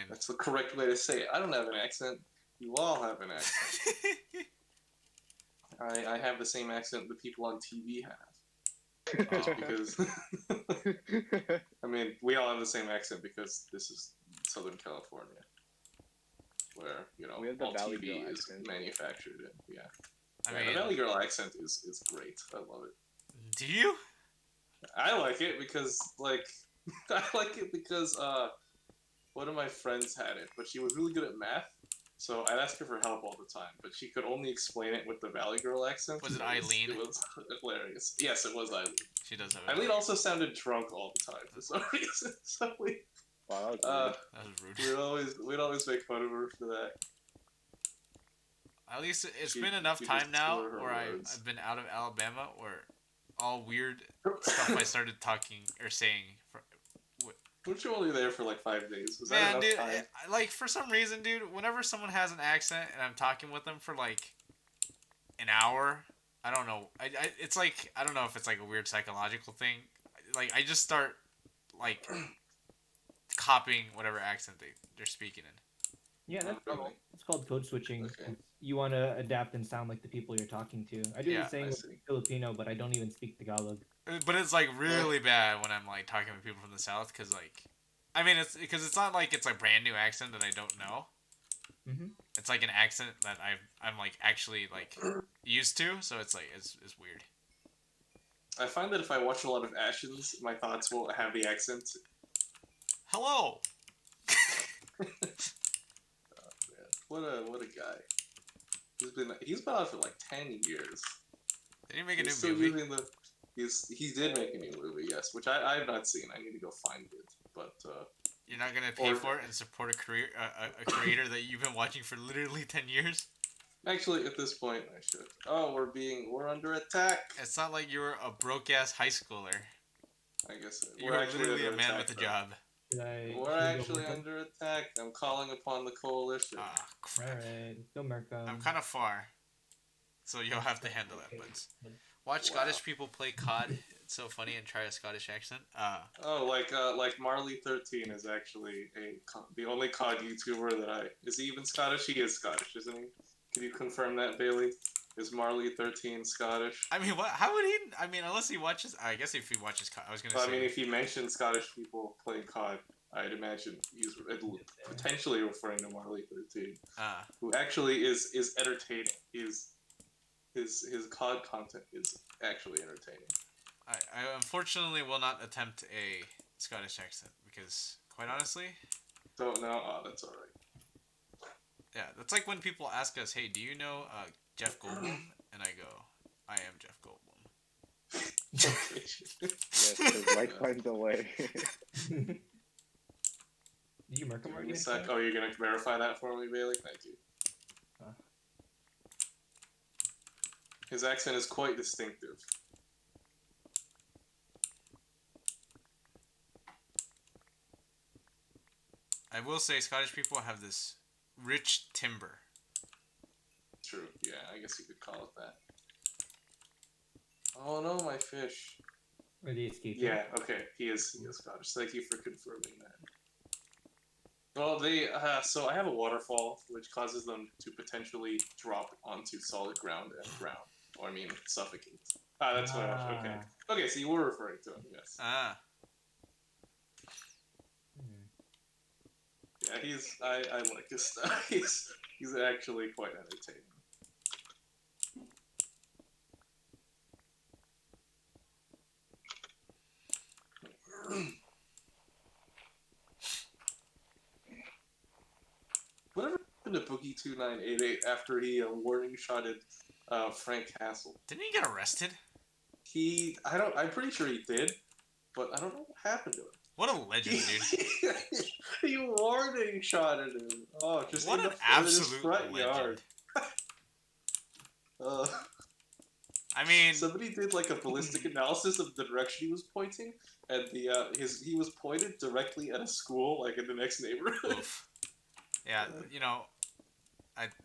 that's the correct way to say it. I don't have an accent. You all have an accent. I have the same accent the people on TV have. Just because. I mean, we all have the same accent because this is Southern California, where we have the all Valley TV Girl is accent. manufactured in. Yeah. I The mean, Valley Girl accent is great. I love it. do you? I like it because one of my friends had it, but she was really good at math. So I'd ask her for help all the time, but she could only explain it with the Valley Girl accent. Was it Eileen? It was hilarious. Yes, it was Eileen. She does have it. Eileen also sounded drunk all the time for some reason. So Wow, that was rude. we'd always make fun of her for that. At least it's been enough she time just now slurred her where words. I've been out of Alabama where all weird stuff I started talking or saying. Weren't you only there for like 5 days? Was Man, that dude, enough time? like for some reason, dude, whenever someone has an accent and I'm talking with them for like an hour, I don't know. It's like I don't know if it's like a weird psychological thing. Like I just start like copying whatever accent they're speaking in. Yeah, that's called code switching. Okay. You want to adapt and sound like the people you're talking to. I do Yeah, the same I with see. Filipino, but I don't even speak Tagalog. But it's like really bad when I'm like talking with people from the South because like, I mean it's because it's not like it's a brand new accent that I don't know. Mm-hmm. It's like an accent that I'm like actually like used to, so it's like it's weird. I find that if I watch a lot of Ashens, my thoughts will have the accent. Hello. What a guy. He's been out for like 10 years. Did he make a He's new still movie? using he did make a new movie, yes, which I have not seen. I need to go find it. But You're not gonna pay for it and support a creator that you've been watching for literally 10 years? actually, at this point, I should. Oh, we're under attack. It's not like you were a broke ass high schooler. I guess You were literally a man with a job. We're actually under attack. I'm calling upon the coalition. Ah, crap. Alright, go Mercom. I'm kind of far, so you'll have to handle that. But watch Scottish people play COD. It's so funny, and try a Scottish accent. Oh, like Marley 13 is actually the only COD YouTuber that is he even Scottish? He is Scottish, isn't he? Can you confirm that, Bailey? Is Marley 13 Scottish? I mean, what? How would he? I mean, unless he watches. I guess if he watches COD, I was gonna say. I mean, if he mentioned Scottish people playing COD, I'd imagine he's potentially referring to Marley 13, who actually is entertaining. His COD content is actually entertaining. I unfortunately will not attempt a Scottish accent because, quite honestly, Don't know. Oh, that's all right. yeah, that's like when people ask us, "Hey, do you know Jeff Goldblum?" And I go, "I am Jeff Goldblum." Yes, because light finds a way. Did you Mercom already? Oh, you're gonna verify that for me, Bailey? Thank you. His accent is quite distinctive. I will say Scottish people have this rich timbre. True. Yeah, I guess you could call it that. Oh no, my fish. Or the escape. Yeah, okay. He is Scottish. Thank you for confirming that. Well, so I have a waterfall, which causes them to potentially drop onto solid ground and drown. Or, I mean, suffocate. That's what I was, okay. Okay, so you were referring to him, yes. Yeah, I like his stuff. He's actually quite entertaining. Whatever happened to Boogie2988 after he warning shotted Frank Castle? Didn't he get arrested? I'm pretty sure he did, but I don't know what happened to him. What a legend, dude. He warning shotted him. Oh, just what in an the absolute front legend. Yard. I mean, somebody did like a ballistic analysis of the direction he was pointing, and he was pointed directly at a school, like in the next neighborhood. Oof. Yeah, you know,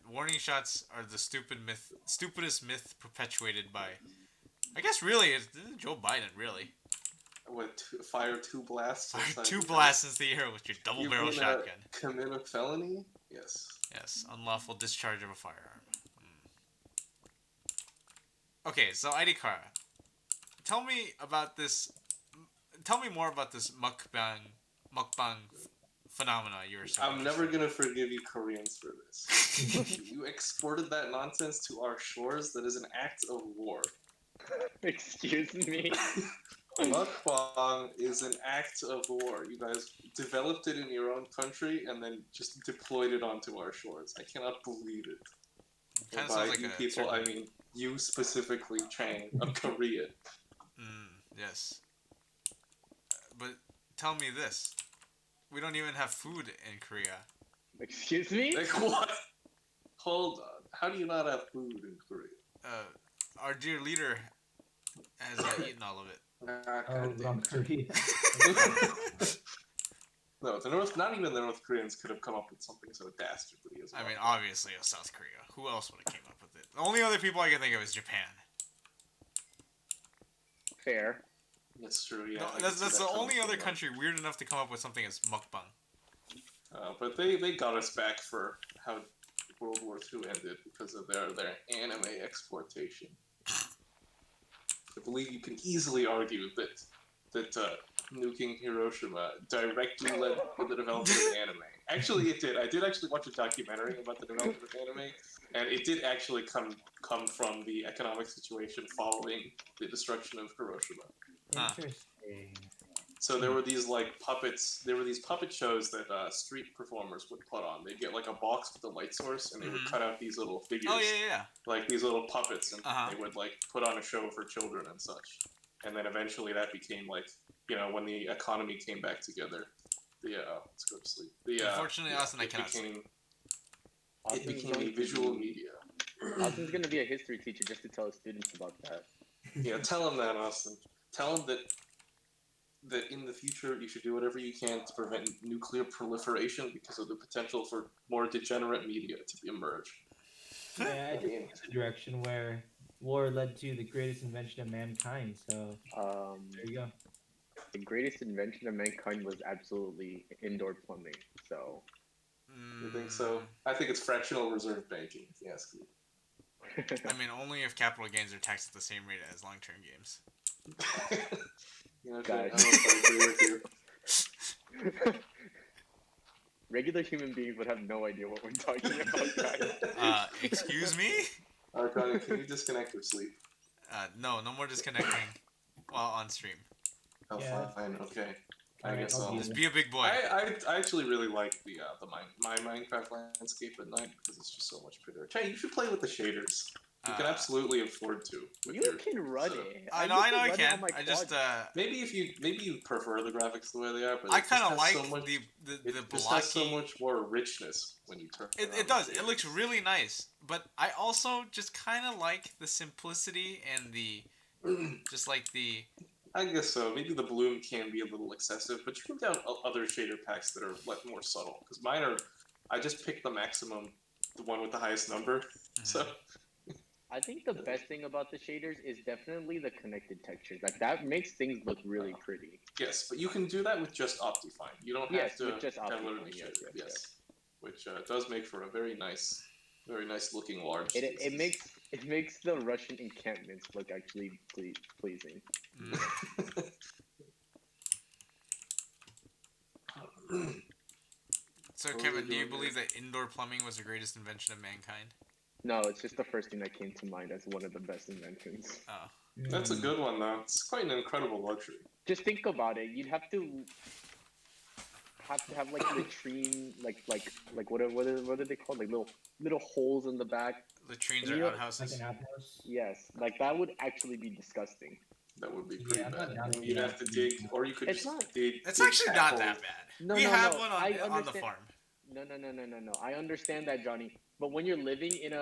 warning shots are the stupidest myth perpetuated by, I guess, really, it's Joe Biden, really. What, fire 2 blasts? Fire 2 blasts into the air with your double-barrel shotgun. Commit a felony? Yes. Yes, unlawful discharge of a firearm. Okay, so Idikara, tell me more about this mukbang phenomena you were saying. I'm never gonna forgive you Koreans for this. You exported that nonsense to our shores. That is an act of war. Excuse me? Mukbang is an act of war. You guys developed it in your own country and then just deployed it onto our shores. I cannot believe it. Kind of by sounds like you a people, certain... I mean you specifically, Chang, of Korea. Yes. But tell me this. We don't even have food in Korea. Excuse me? Like what? Hold on. How do you not have food in Korea? Our dear leader has eaten all of it. Wrong Korea. No, not even the North Koreans could have come up with something so dastardly as well. I mean, obviously it was South Korea. Who else would have came up with it? The only other people I can think of is Japan. Fair. That's true, yeah. No, that's the only other country weird enough to come up with something as mukbang. But they got us back for how World War II ended because of their anime exploitation. I believe you can easily argue that nuking Hiroshima directly led to the development of anime. Actually, it did. I did actually watch a documentary about the development of anime, and it did actually come from the economic situation following the destruction of Hiroshima. Interesting. So there were these puppets. There were these puppet shows that street performers would put on. They'd get like a box with a light source, and they would cut out these little figures. Oh yeah. Like these little puppets, and they would put on a show for children and such. And then eventually that became when the economy came back together. Let's go to sleep. Unfortunately, Austin, I cannot sleep. It became a visual media. Austin's gonna be a history teacher just to tell his students about that. Yeah, tell him that, Austin. Tell him that in the future you should do whatever you can to prevent nuclear proliferation because of the potential for more degenerate media to emerge. Yeah, I think it's a direction where war led to the greatest invention of mankind, so there you go. The greatest invention of mankind was absolutely indoor plumbing, so... You think so? I think it's fractional reserve banking, if you ask me. I mean, only if capital gains are taxed at the same rate as long-term games. Guys. I don't agree with you. Regular human beings would have no idea what we're talking about, guys. Excuse me? Arcana, can you disconnect or sleep? No more disconnecting while on stream. Oh, Yeah. fine, okay. I Alright, guess I'll I'll... do Just be a big boy. I actually really like my Minecraft landscape at night because it's just so much prettier. Hey, you should play with the shaders. You can absolutely afford to. You can run it. I know I can. I just maybe you prefer the graphics the way they are, but I kind of like so much, the it blocky. just has so much more richness when you turn It does. It looks really nice, but I also just kind of like the simplicity and the just like the. I guess so. Maybe the bloom can be a little excessive, but you can down other shader packs that are more subtle. Because mine are, I just picked the maximum, the one with the highest number. So. I think the best thing about the shaders is definitely the connected textures. Like that makes things look really pretty. Yes, but you can do that with just Optifine. You don't have to with just download Optifine. any shader. Yes. Which does make for a very nice looking large. It makes the Russian encampments look actually pleasing. So Kevin, do you believe that indoor plumbing was the greatest invention of mankind? No, it's just the first thing that came to mind as one of the best inventions. Oh. That's a good one, though. It's quite an incredible luxury. Just think about it. You'd have to have like latrine, like what are they called? Like little holes in the back. Latrines are outhouses. Like an outhouse. Yes, like that would actually be disgusting. That would be pretty bad. Not You'd have to dig, or you could It's just not. dig. It's actually not that bad. No, we no, have no. one I on the understand. farm. No. I understand that, Johnny. But when you're living in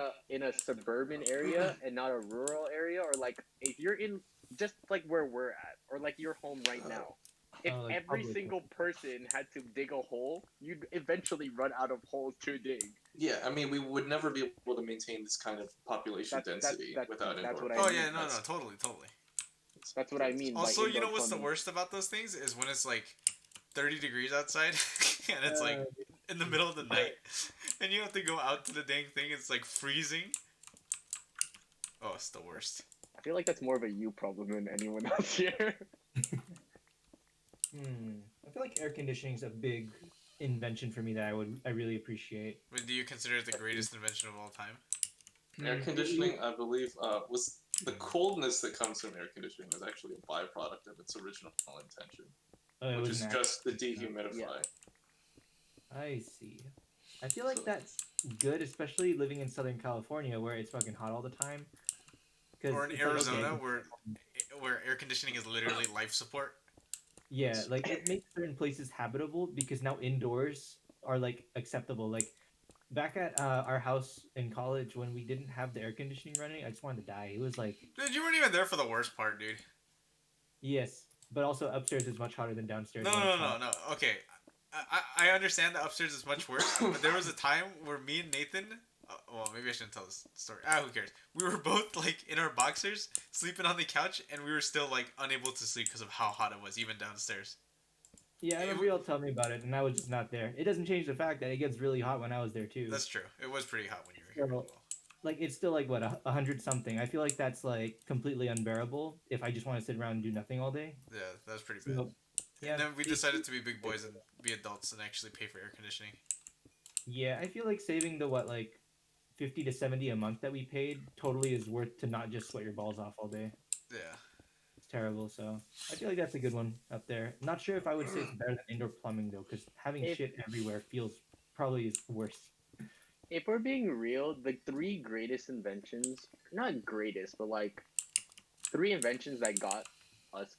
a suburban area and not a rural area, or like if you're in just like where we're at, or like your home right now, if like every single person had to dig a hole, you'd eventually run out of holes to dig. Yeah, I mean, we would never be able to maintain this kind of population density without that's indoor. what I Oh mean. yeah, no, totally. That's what I mean. Also, by you know what's the plumbing. worst about those things is when it's like 30 degrees outside and it's like in the middle of the night and you have to go out to the dang thing. It's like freezing. Oh, it's the worst. I feel like that's more of a you problem than anyone else here. I feel like air conditioning is a big invention for me that I really appreciate. But do you consider it the greatest invention of all time? Air conditioning, I believe, was the coldness that comes from air conditioning was actually a byproduct of its original intention, which is just the dehumidifier. Yeah. I see. I feel like that's good, especially living in Southern California where it's fucking hot all the time. Or in Arizona, where air conditioning is literally life support. Yeah, like it makes certain places habitable because now indoors are like acceptable. Like back at our house in college when we didn't have the air conditioning running, I just wanted to die. It was like, dude, you weren't even there for the worst part, dude. Yes, but also upstairs is much hotter than downstairs. No. Okay, I understand that upstairs is much worse, but there was a time where me and Nathan. Well, maybe I shouldn't tell this story. Who cares? We were both like in our boxers, sleeping on the couch, and we were still like unable to sleep because of how hot it was, even downstairs. Yeah, I remember y'all tell me about it, and I was just not there. It doesn't change the fact that it gets really hot when I was there too. That's true. It was pretty hot when you were here. Well, like it's still like what 100 something. I feel like that's like completely unbearable if I just want to sit around and do nothing all day. Yeah, that was pretty bad. So, yeah. And then we decided to be big boys and be adults and actually pay for air conditioning. Yeah, I feel like saving the 50 to 70 a month that we paid totally is worth to not just sweat your balls off all day. Yeah. It's terrible, so I feel like that's a good one up there. Not sure if I would say it's better than indoor plumbing though, because having shit everywhere feels probably is worse. If we're being real, the three greatest inventions, not greatest, but like 3 inventions that got us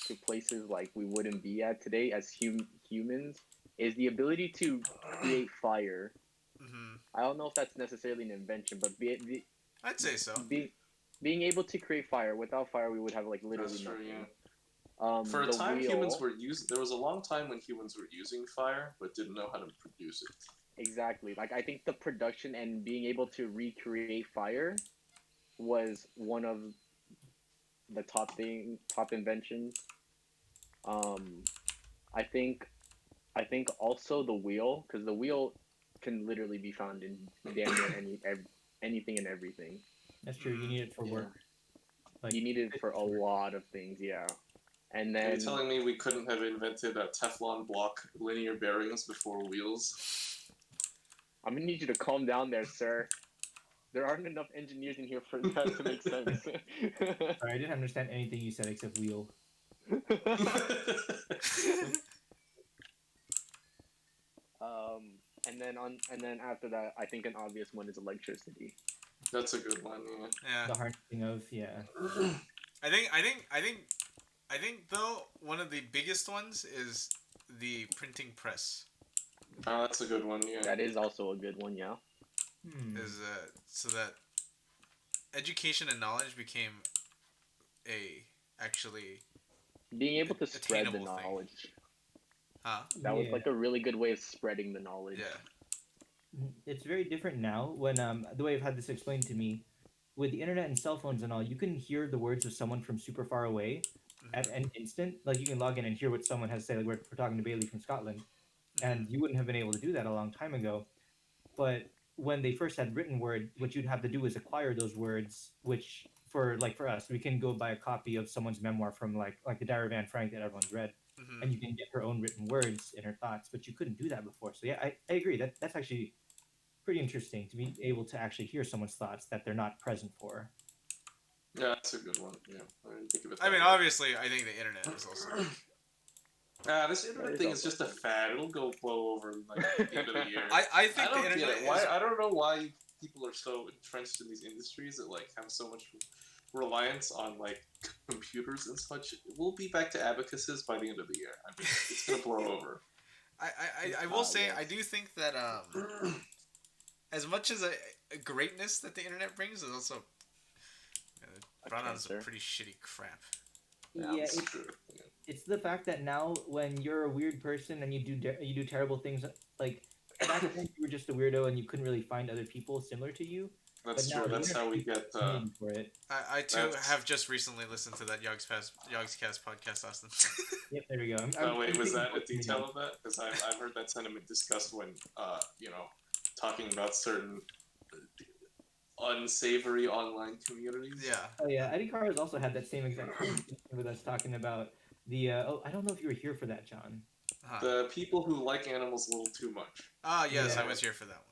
to places like we wouldn't be at today as humans is the ability to create fire. Mm-hmm. I don't know if that's necessarily an invention, but I'd say so. Being able to create fire. Without fire, we would have like literally That's true, nothing. yeah. For a time, wheel, humans were there was a long time when humans were using fire, but didn't know how to produce it. Exactly. Like I think the production and being able to recreate fire was one of the top inventions. I think also the wheel, because the wheel can literally be found in damn near anything and everything. That's true. You need it for work. Like, you need it for a lot of things, yeah. And then are you telling me we couldn't have invented a Teflon block linear bearings before wheels? I'm gonna need you to calm down there, sir. There aren't enough engineers in here for that to make sense. Sorry, I didn't understand anything you said except wheel. And then after that, I think an obvious one is electricity. That's a good one. Yeah. Yeah. The harnessing of I think though one of the biggest ones is the printing press. Oh, that's a good one. Yeah. That is also a good one. Yeah. Is so that education and knowledge became a actually Being able to spread the attainable thing. knowledge. Huh? That was like a really good way of spreading the knowledge. Yeah. It's very different now when the way I've had this explained to me with the internet and cell phones and all, you can hear the words of someone from super far away at an instant. Like you can log in and hear what someone has to say. Like we're talking to Bailey from Scotland, and you wouldn't have been able to do that a long time ago. But when they first had written word, what you'd have to do is acquire those words, which for us, we can go buy a copy of someone's memoir from like the Diary of Anne Frank that everyone's read, and you can get her own written words in her thoughts. But you couldn't do that before. So yeah, I agree. That's actually pretty interesting to be able to actually hear someone's thoughts that they're not present for. Yeah, that's a good one. Yeah, I didn't think of it. I mean, obviously, I think the internet is also. This internet thing is just a fad. It'll blow over like at the end of the year. I think the internet. I don't know why people are so entrenched in these industries that like have so much reliance on like computers and such. We'll be back to abacuses by the end of the year. I mean, it's gonna blow over. I will say I do think that as much as a greatness that the internet brings, is also brought on some pretty shitty crap. Yeah, it's the fact that now when you're a weird person and you do terrible things, like back then you were just a weirdo and you couldn't really find other people similar to you. That's true. That's how we get. For it. I too have just recently listened to that Yogscast podcast, Austin. Yep, there we go. Wait, was that a detail of that? Because I've heard that sentiment discussed when talking about certain unsavory online communities. Yeah. Oh yeah, Eddie Carlos also had that same exact conversation with us talking about the. I don't know if you were here for that, John. The people who like animals a little too much. Ah, yes, I was here for that one.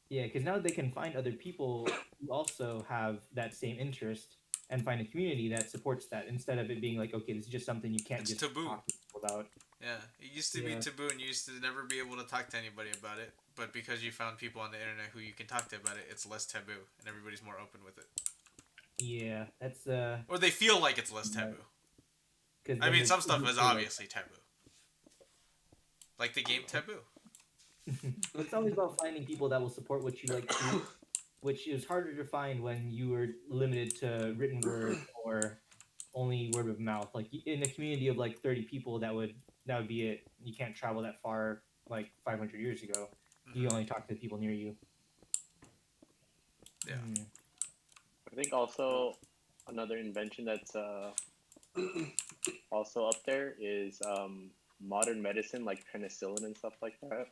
Yeah, because now they can find other people who also have that same interest and find a community that supports that instead of it being like, okay, this is just something you can't just taboo. talk to people about. Yeah, it used to be taboo and you used to never be able to talk to anybody about it. But because you found people on the internet who you can talk to about it, it's less taboo and everybody's more open with it. Yeah, that's Or they feel like it's less taboo. I mean, some stuff is obviously taboo. Like the game Taboo. It's always about finding people that will support what you like to do, which is harder to find when you are limited to written word or only word of mouth. Like in a community of like 30 people, that would be it. You can't travel that far like 500 years ago. You only talk to the people near you. Yeah. I think also another invention that's also up there is modern medicine, like penicillin and stuff like that.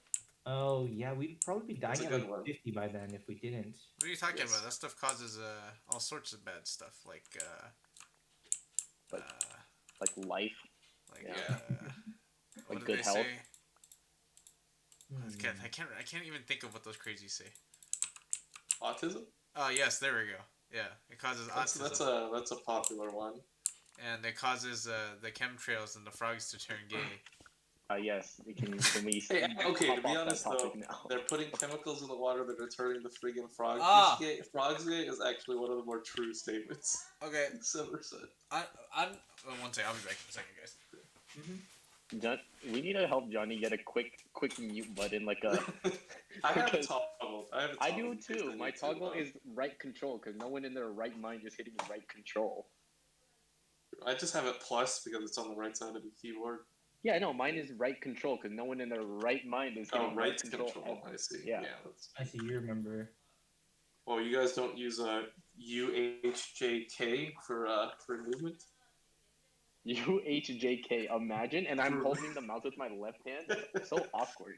Oh yeah, we'd probably be dying at like 50 by then if we didn't. What are you talking about? That stuff causes all sorts of bad stuff, like life. Like like good health. I can't even think of what those crazies say. Autism? Yes, there we go. Yeah, it causes autism. That's a popular one. And it causes the chemtrails and the frogs to turn gay. Yes, can we okay, to be honest though, they're putting chemicals in the water that are turning the friggin' frogs gay. Frogs gay is actually one of the more true statements. Okay. Ever said. I'm one second, I'll be back in a second, guys. John, we need to help Johnny get a quick mute button, like a. I have a toggle. I do too. My toggle is right control because no one in their right mind is hitting right control. I just have it plus because it's on the right side of the keyboard. Yeah, no, mine is right control because no one in their right mind is hitting right control. I see. Yeah, I see. You remember. Oh, you guys don't use UHJK for movement? UHJK, imagine, and I'm holding the mouse with my left hand. So awkward.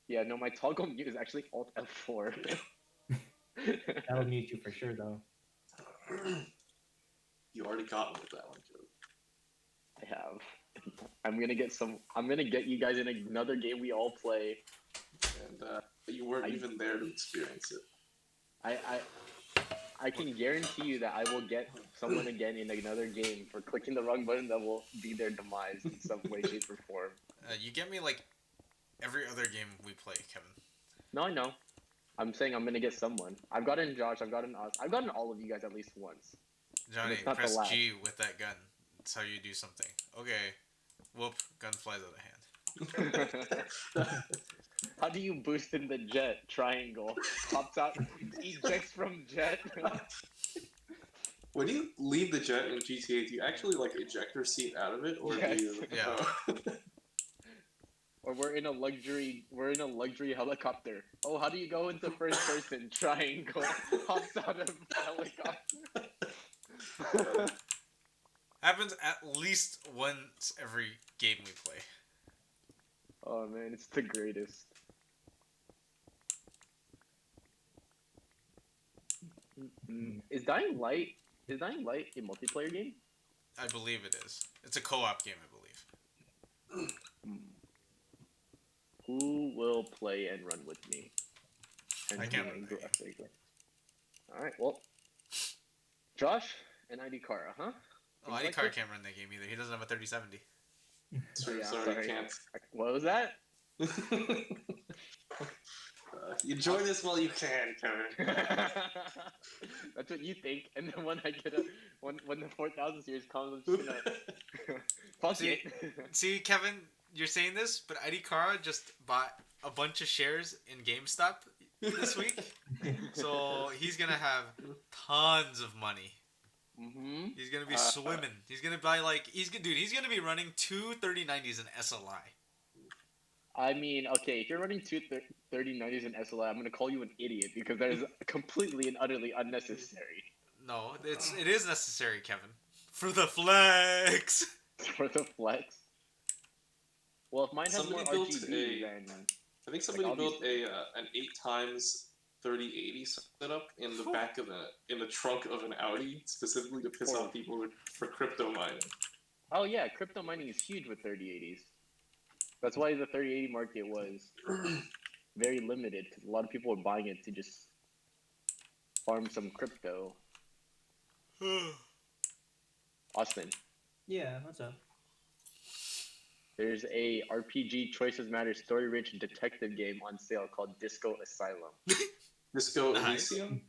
Yeah, no, my toggle mute is actually Alt F4. That'll mute you for sure, though. You already got me with that one, Joe. I have. I'm gonna get you guys in another game we all play. And you weren't even there to experience it. I can guarantee you that I will get someone again in another game for clicking the wrong button that will be their demise in some way, shape, or form. You get me like every other game we play, Kevin. No, I know. I'm saying I'm gonna get someone. I've gotten Josh. I've gotten Oz. I've gotten all of you guys at least once. Johnny, it's not the press last. G with that gun. That's how you do something. Okay. Whoop, gun flies out of hand. How do you boost in the jet? Triangle. Pops out. Ejects from jet. When you leave the jet in GTA, do you actually like eject your seat out of it, or Yes. do you? Yeah. Or we're in a luxury helicopter. Oh, how do you go into first person? Triangle. Hops out of helicopter. Happens at least once every game we play. Oh man, it's the greatest. Is Dying Light a multiplayer game? I believe it is. It's a co-op game, I believe. Who will play and run with me? I can't run that Alright, well. Josh and ID Kara, huh? Oh, ID Car can't run that game either. He doesn't have a 3070. Sorry, can't. What was that? Enjoy this while you can, Kevin. That's what you think, and then when I get when the 4000 series comes, I'm just gonna fuck it. See, Kevin, you're saying this, but ID Kara just bought a bunch of shares in GameStop this week, so he's gonna have tons of money. Mm-hmm. He's gonna be swimming. He's gonna buy he's gonna be running two 3090s in SLI. I mean, okay, if you're running two 3090s in SLI, I'm gonna call you an idiot because that is completely and utterly unnecessary. No, it is necessary, Kevin, for the flex. For the flex. Well, if mine has more RGB, then I think somebody built an 8x 3080 setup in the back of in the trunk of an Audi specifically to piss off people for crypto mining. Oh yeah, crypto mining is huge with 3080s. That's why the 3080 market was very limited because a lot of people were buying it to just farm some crypto. Austin. Yeah, what's up? There's a RPG Choices Matter story-rich detective game on sale called Disco Asylum. Disco Elysium?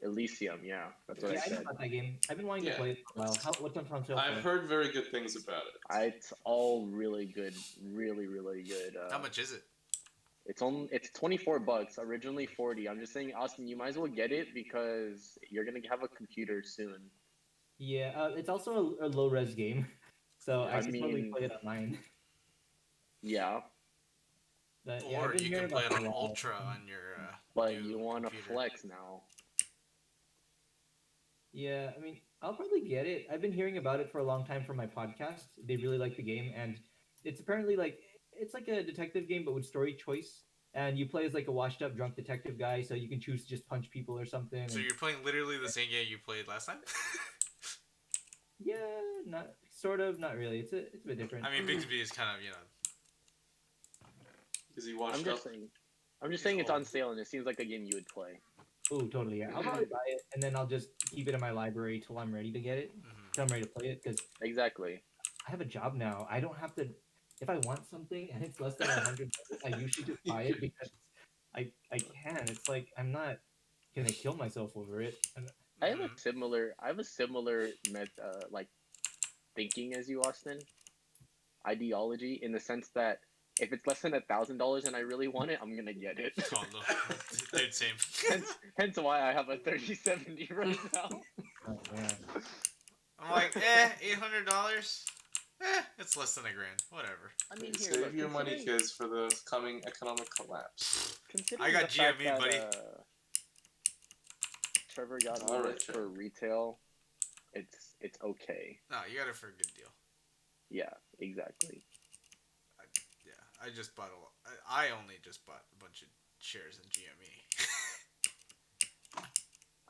Elysium, yeah. That's what I said. I know about that game. I've been wanting to play it for a while. What's on sale? I've heard very good things about it. It's all really good. Really, really good. How much is it? It's $24. Originally $40. I'm just saying, Austin, you might as well get it because you're gonna have a computer soon. Yeah, it's also a low res game, so I can probably play it online. Yeah. But, or you can play it on Ultra on your. But you want to flex now. Yeah, I mean, I'll probably get it. I've been hearing about it for a long time from my podcast. They really like the game, and it's apparently it's like a detective game, but with story choice. And you play as like a washed up drunk detective guy, so you can choose to just punch people or something. So you're playing literally the same game you played last time? Yeah, not really. It's a bit different. I mean, Bixby is kind of, Is he washed up? I'm just saying it's on sale, and it seems like a game you would play. Oh, totally. Yeah, I'll probably buy it, and then I'll just keep it in my library till I'm ready to get it. Till I'm ready to play it, because exactly. I have a job now. I don't have to. If I want something and it's less than $100, I usually just buy it because I can. It's like I'm not gonna kill myself over it. I have a similar thinking as you, Austin. Ideology in the sense that if it's less than $1,000 and I really want it, I'm gonna get it. Oh no, dude, same. Hence why I have a 3070 right now. Oh, man. I'm like, $800. It's less than $1,000. Whatever. I mean, save your money, kids, for the coming economic collapse. I got GME, buddy. Trevor got all this for retail. It's okay. No, you got it for a good deal. Yeah, exactly. I just bought I only just bought a bunch of shares in GME.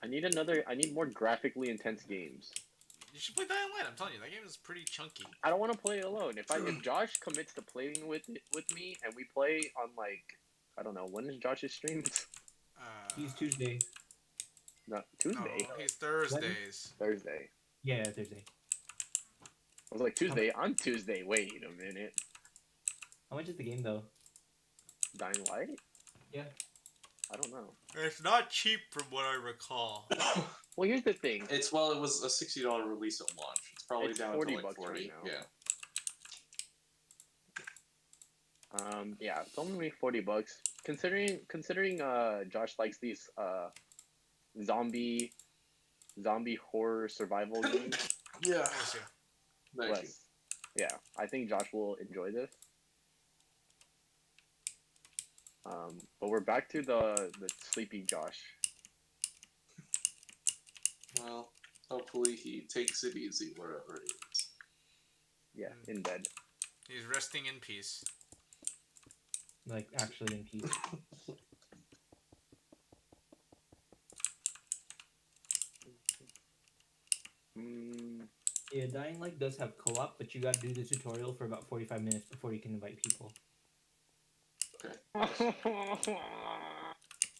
I need more graphically intense games. You should play Dying Light. I'm telling you, that game is pretty chunky. I don't want to play it alone. If Josh commits to playing with me and we play on I don't know, when is Josh's streams? He's Tuesday. No, Tuesday. No, he's Thursdays. Thursday. Yeah, Thursday. I was like Tuesday. On Tuesday. Wait a minute. How much is the game though? Dying Light? Yeah. I don't know. It's not cheap from what I recall. Well, here's the thing. It was a $60 release at launch. It's probably It's down 40 to like bucks 40. right now. Yeah. Yeah, it's only $40. Considering Josh likes these zombie horror survival games. Yeah. We'll see. Thank you. Yeah, I think Josh will enjoy this. But we're back to the sleepy Josh. Well, hopefully he takes it easy wherever he is. Yeah, in bed. He's resting in peace. Like, actually in peace. Yeah, Dying Light does have co-op, but you gotta do the tutorial for about 45 minutes before you can invite people. Okay.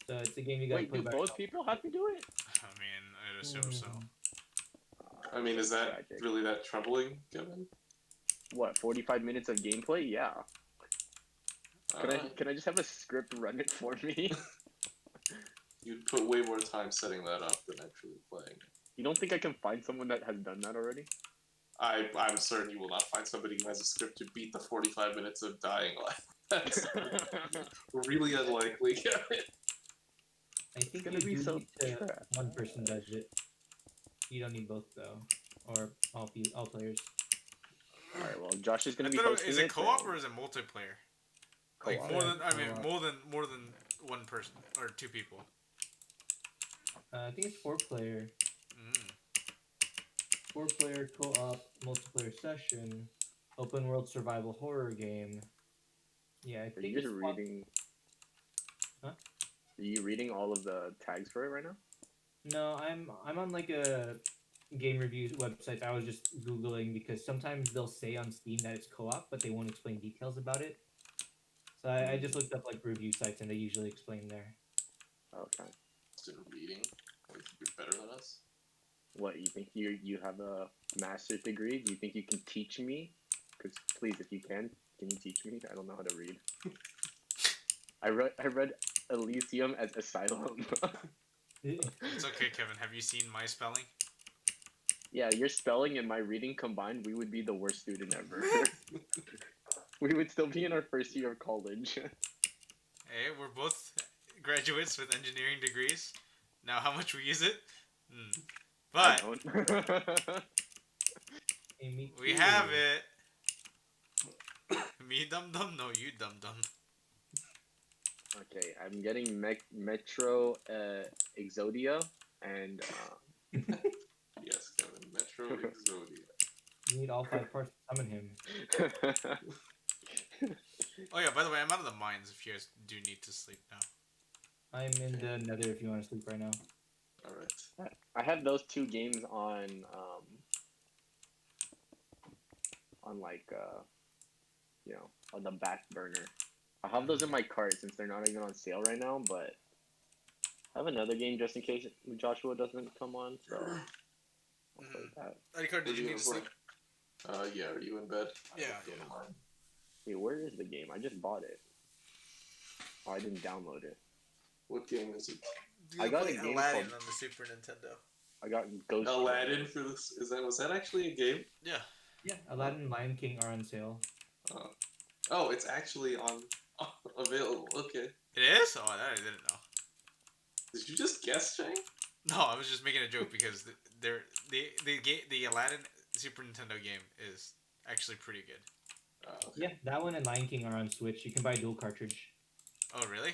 So it's a game you gotta Wait, play do by both yourself. people have to do it? I mean, I'd assume so. I mean, is that Tragic. really that troubling, Kevin? What, 45 minutes of gameplay? Yeah. Can I just have a script run it for me? You'd put way more time setting that up than actually playing. You don't think I can find someone that has done that already? I'm certain you will not find somebody who has a script to beat the 45 minutes of Dying Light. That's really unlikely. I think gonna you be do so need to, trash. one person does it. You don't need both though, or all players. Alright, well, Josh is gonna be I thought hosting is it co-op then. or is it multiplayer? Like Co-op. more than Co-op. more than one person or two people. I think it's 4-player. Mm. 4-player co-op multiplayer session, open world survival horror game. Yeah, I Are think you just it's reading? Huh? Are you reading all of the tags for it right now? No, I'm on like a game review website. I was just googling because sometimes they'll say on Steam that it's co-op, but they won't explain details about it. So I just looked up like review sites, and they usually explain there. Okay. Instead of reading, you think you're better than us? What, you think you have a master's degree? Do you think you can teach me? Because please, if you can you teach me? I don't know how to read. I read Elysium as Asylum. It's okay, Kevin. Have you seen my spelling? Yeah, your spelling and my reading combined, we would be the worst student ever. We would still be in our first year of college. Hey, we're both graduates with engineering degrees. Now, how much we use it? But Hey, me we too. have it. Me dum dum, no you dum dum. Okay, I'm getting Metro Exodia and Yes, Kevin. Metro Exodia. You need all 5 parts to summon him. Oh yeah, by the way, I'm out of the mines if you guys do need to sleep now. I'm in the nether if you want to sleep right now. Alright. I have those 2 games on like on the back burner. I have those in my cart since they're not even on sale right now, but I have another game just in case Joshua doesn't come on, so I'll play that. Alikar, did you need to sleep? Yeah, are you in bed? Yeah, Go to mine. Wait, where is the game? I just bought it. Oh, I didn't download it. What game is it? I got a game Aladdin called- on the Super Nintendo. I got Ghost. Aladdin for this? Was that actually a game? Yeah. Yeah, Aladdin and Lion King are on sale. Oh, it's actually on available. Okay. It is? Oh, that I didn't know. Did you just guess, Shane? No, I was just making a joke because the Aladdin Super Nintendo game is actually pretty good. Okay. Yeah, that one and Lion King are on Switch. You can buy a dual cartridge. Oh, really?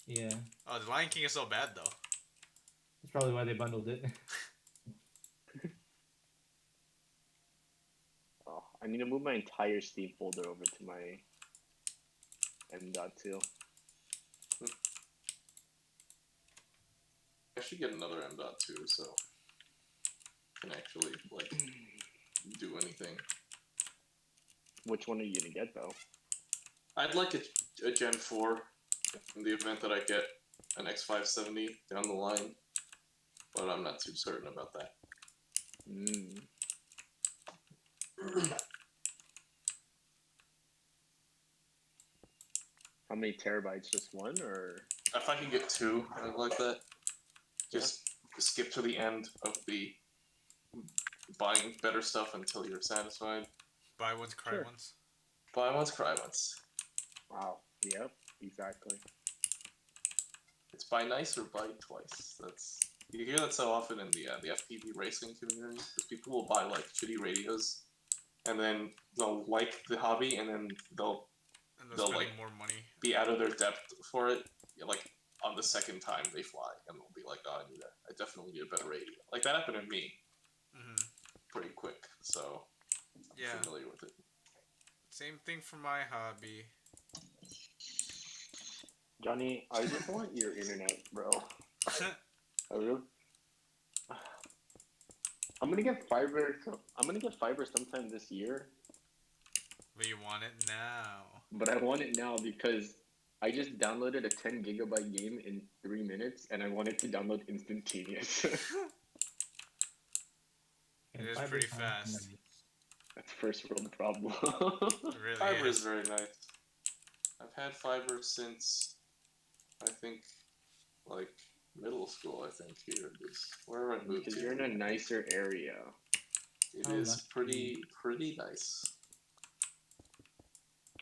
Yeah, Oh, the Lion King is so bad though. that's probably why they bundled it. Oh, I need to move my entire Steam folder over to my M.2. I should get another M.2 so I can actually do anything. Which one are you gonna get though? I'd like a Gen 4 in the event that I get an X570 down the line, but I'm not too certain about that. How many terabytes? Just one or if I can get two, I like that. Just skip to the end of the buying better stuff until you're satisfied. Buy once, cry once. Buy once, cry once. Wow. Yep. Exactly. It's buy nice or buy twice. That's you hear that so often in the FPV racing community because people will buy like shitty radios, and then they'll like the hobby, and then they'll spending like more money. Be out of their depth for it. Like on the second time they fly, and they'll be like, "Oh, I definitely need a better radio." Like that happened to me. Pretty quick, so I'm familiar with it. Same thing for my hobby. Johnny, I just want your internet, bro. I really. I'm gonna get fiber. I'm gonna get fiber sometime this year. But you want it now. But I want it now because I just downloaded a 10 gigabyte game in 3 minutes, and I want it to download instantaneous. It is pretty fast. That's first world problem. Really fiber is very nice. I've had fiber since I think like middle school. I think here it is wherever I moved Because to. you're in a nicer area. It is pretty nice.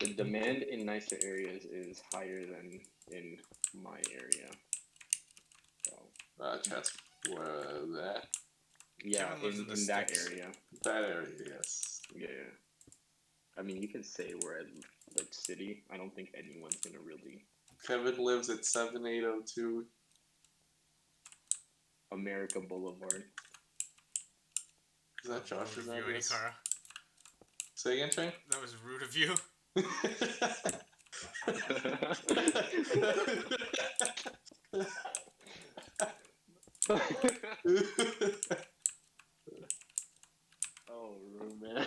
The demand in nicer areas is higher than in my area. So. Chat's where that. Yeah, in that area. That area, yes. Yeah. I mean, you can say we're at like city. I don't think anyone's gonna really. Kevin lives at 7802 America Boulevard. Is that Josh's address? Ikara. Say again, Trey? That was rude of you. Oh, rude, man.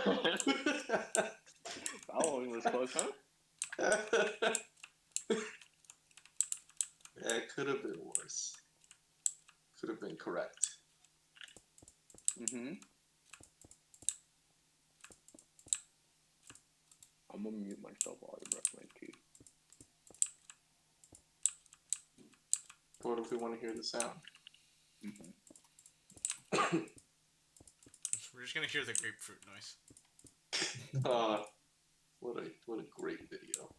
That one was close, huh? Yeah, it could have been worse. Could have been correct. I'm gonna mute myself while I brush my teeth. What if we want to hear the sound? We're just gonna hear the grapefruit noise. What a great video.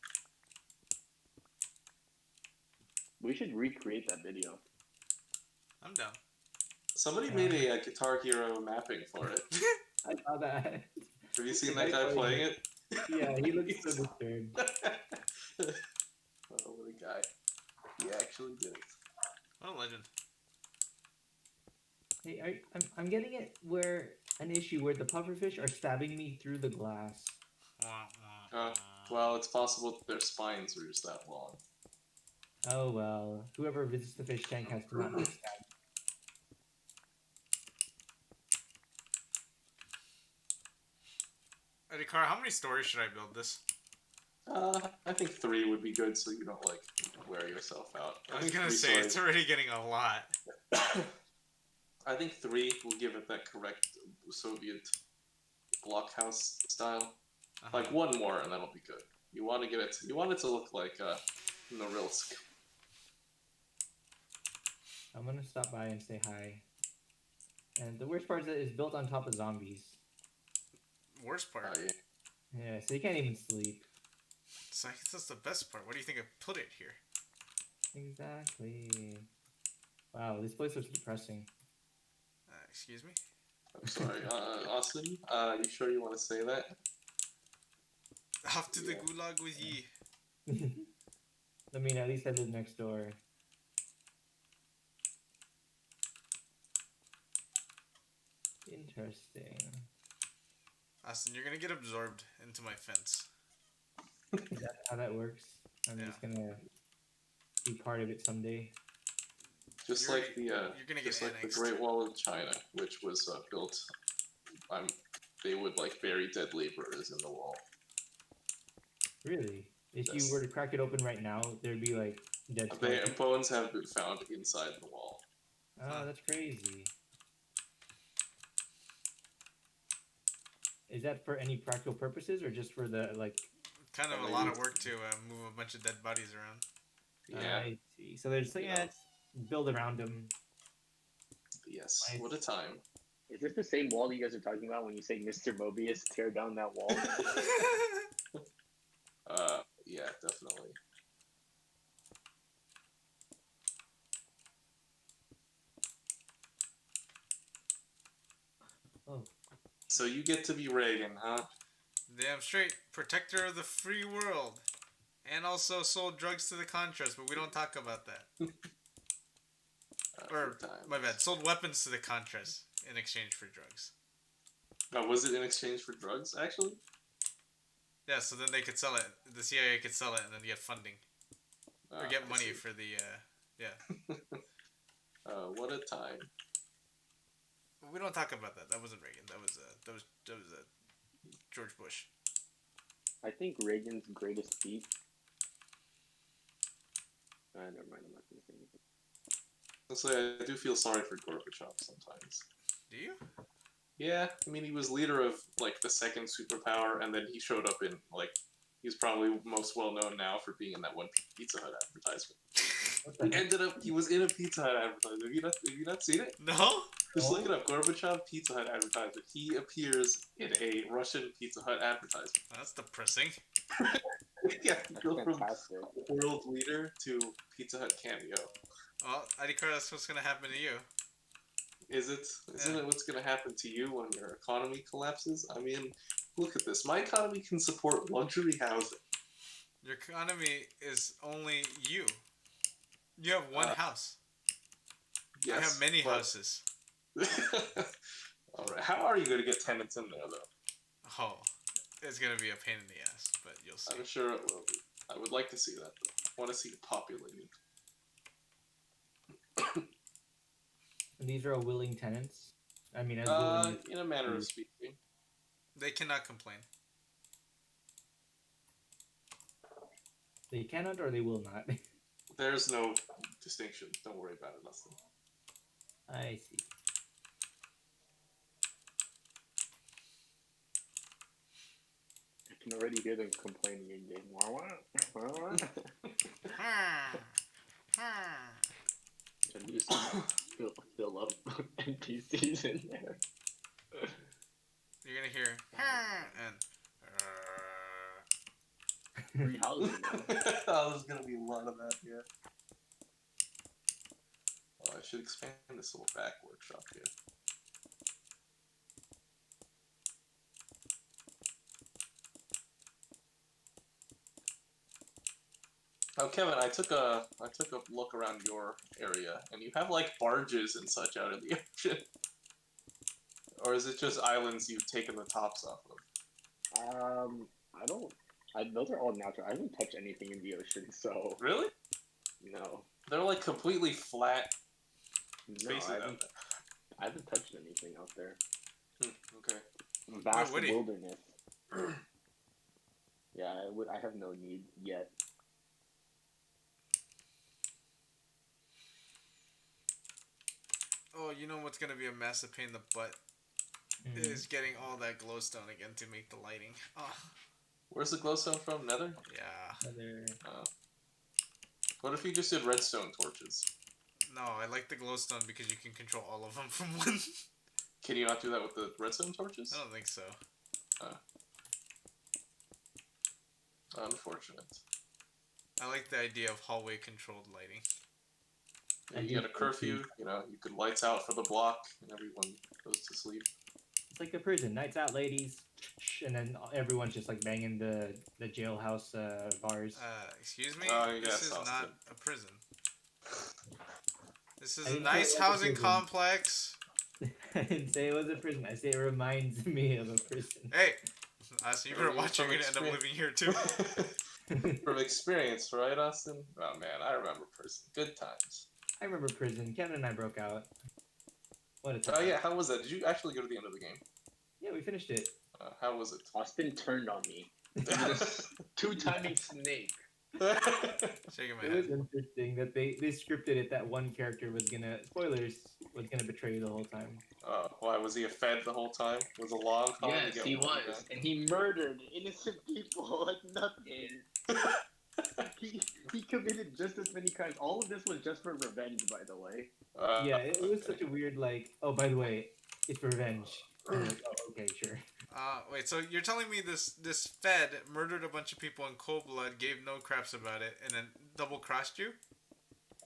We should recreate that video. I'm down. Somebody made a Guitar Hero mapping for it. I saw that. Have you seen that guy playing it? Yeah, he looks so disturbed. Oh, what a guy. He actually did it. What a legend. Hey, I'm getting it where an issue where the pufferfish are stabbing me through the glass. Well, it's possible that their spines are just that long. Oh well, whoever visits the fish tank has to not be stabbed. Ikara, how many stories should I build this? I think 3 would be good, so you don't like wear yourself out. I was gonna say it's already getting a lot. I think 3 will give it that correct Soviet blockhouse style. Like one more, and that'll be good. You want it to look like Norilsk. I'm gonna stop by and say hi. And the worst part is that it's built on top of zombies. Worst part? Yeah. Yeah, so you can't even sleep. So I guess that's the best part. What do you think I put it here? Exactly. Wow, this place looks depressing. Excuse me? I'm sorry, Austin, you sure you want to say that? Off to the gulag with ye. I mean, at least I live next door. Interesting. Austin, you're gonna get absorbed into my fence. Is that how that works? I'm just gonna be part of it someday. Just like the Great Wall of China, which was built. They would like bury dead laborers in the wall. Really? If you were to crack it open right now, there'd be like dead. Bones have been found inside the wall. Oh, that's crazy. Is that for any practical purposes or just for the like? Kind of a lot of work to move a bunch of dead bodies around. Yeah. I see. So there's like, Yeah. it's build around them. Yes. Nice. What a time. Is this the same wall you guys are talking about when you say Mr. Mobius tear down that wall? Yeah, definitely. Oh. So you get to be Reagan, huh? Damn straight. Protector of the free world. And also sold drugs to the Contras, but we don't talk about that. Or, Good times. my bad, sold weapons to the Contras in exchange for drugs. Oh, was it in exchange for drugs, actually? Yeah, so then they could sell it. The CIA could sell it and then get funding. Or get I money see. for the, yeah. What a time. We don't talk about that. That wasn't Reagan. That was George Bush. I think Reagan's greatest feat. Never mind, I'm not gonna say anything. Honestly, I do feel sorry for Gorbachev sometimes. Do you? Yeah, I mean, he was leader of, like, the second superpower, and then he showed up in, like, he's probably most well known now for being in that one Pizza Hut advertisement. He was in a Pizza Hut advertisement. Have you not seen it? No? Just look it up. Gorbachev Pizza Hut advertisement. He appears in a Russian Pizza Hut advertisement. That's depressing. Yeah, you go from Fantastic. world leader to Pizza Hut cameo. Well, Adikar, that's what's gonna happen to you. Is it? Isn't it what's going to happen to you when your economy collapses? I mean, look at this. My economy can support luxury housing. Your economy is only you. You have one house. Yes, I have many but- houses. All right. How are you going to get tenants in there, though? Oh, it's gonna be a pain in the ass, but you'll see. I'm sure it will be. I would like to see that, though. I want to see it populated. These are all willing tenants. I mean, as willing. In a manner of speaking. They cannot complain. They cannot or they will not. There's no distinction. Don't worry about it, Austin. I see. I can already hear them complaining in game. Wah-wah. Should use fill up NPCs in there. You're gonna hear and Free housing. Oh, there's going to be a lot of that, yeah. Oh, I should expand this little back workshop here. Oh, Kevin, I took a look around your area, and you have like barges and such out in the ocean. Or is it just islands you've taken the tops off of? I don't. Those are all natural. I haven't touched anything in the ocean, so Really? no. They're like completely flat No, spaces out there. I haven't touched anything out there. Okay. Vast Woody. wilderness. Yeah, I have no need yet. oh, you know what's gonna be a massive pain in the butt is getting all that glowstone again to make the lighting. Oh, Where's the glowstone from? Nether? yeah. Other... What if you just did redstone torches? No, I like the glowstone because you can control all of them from one. Can you not do that with the redstone torches? I don't think so. Unfortunate. I like the idea of hallway controlled lighting. And you get a curfew, you know, you could lights out for the block, and everyone goes to sleep. It's like a prison. Nights out, ladies. And then everyone's just like banging the jailhouse bars. Excuse me? Oh, yes, this is Austin. not a prison. This is I a didn't say nice it was a housing prison. complex. I didn't say it was a prison. I say it reminds me of a prison. Hey! So you better From watch, you're gonna end up experience. living here too. From experience, right, Austin? Oh man, I remember prison. Good times. I remember prison. Kevin and I broke out. What a time. Oh yeah, how was that? Did you actually go to the end of the game? Yeah, we finished it. How was it? Austin turned on me. Two-timing snake. Shaking my It was head. interesting that they scripted it that one character was gonna, spoilers, was gonna betray you the whole time. Why was he a fed the whole time? Was a long con to Yes, get he one was, guy? and he murdered innocent people like nothing. he committed just as many crimes. All of this was just for revenge, by the way. Yeah, it was such a weird like. Oh, by the way, it's revenge. And you're like, oh, okay, sure. Wait, so you're telling me this Fed murdered a bunch of people in cold blood, gave no craps about it, and then double crossed you?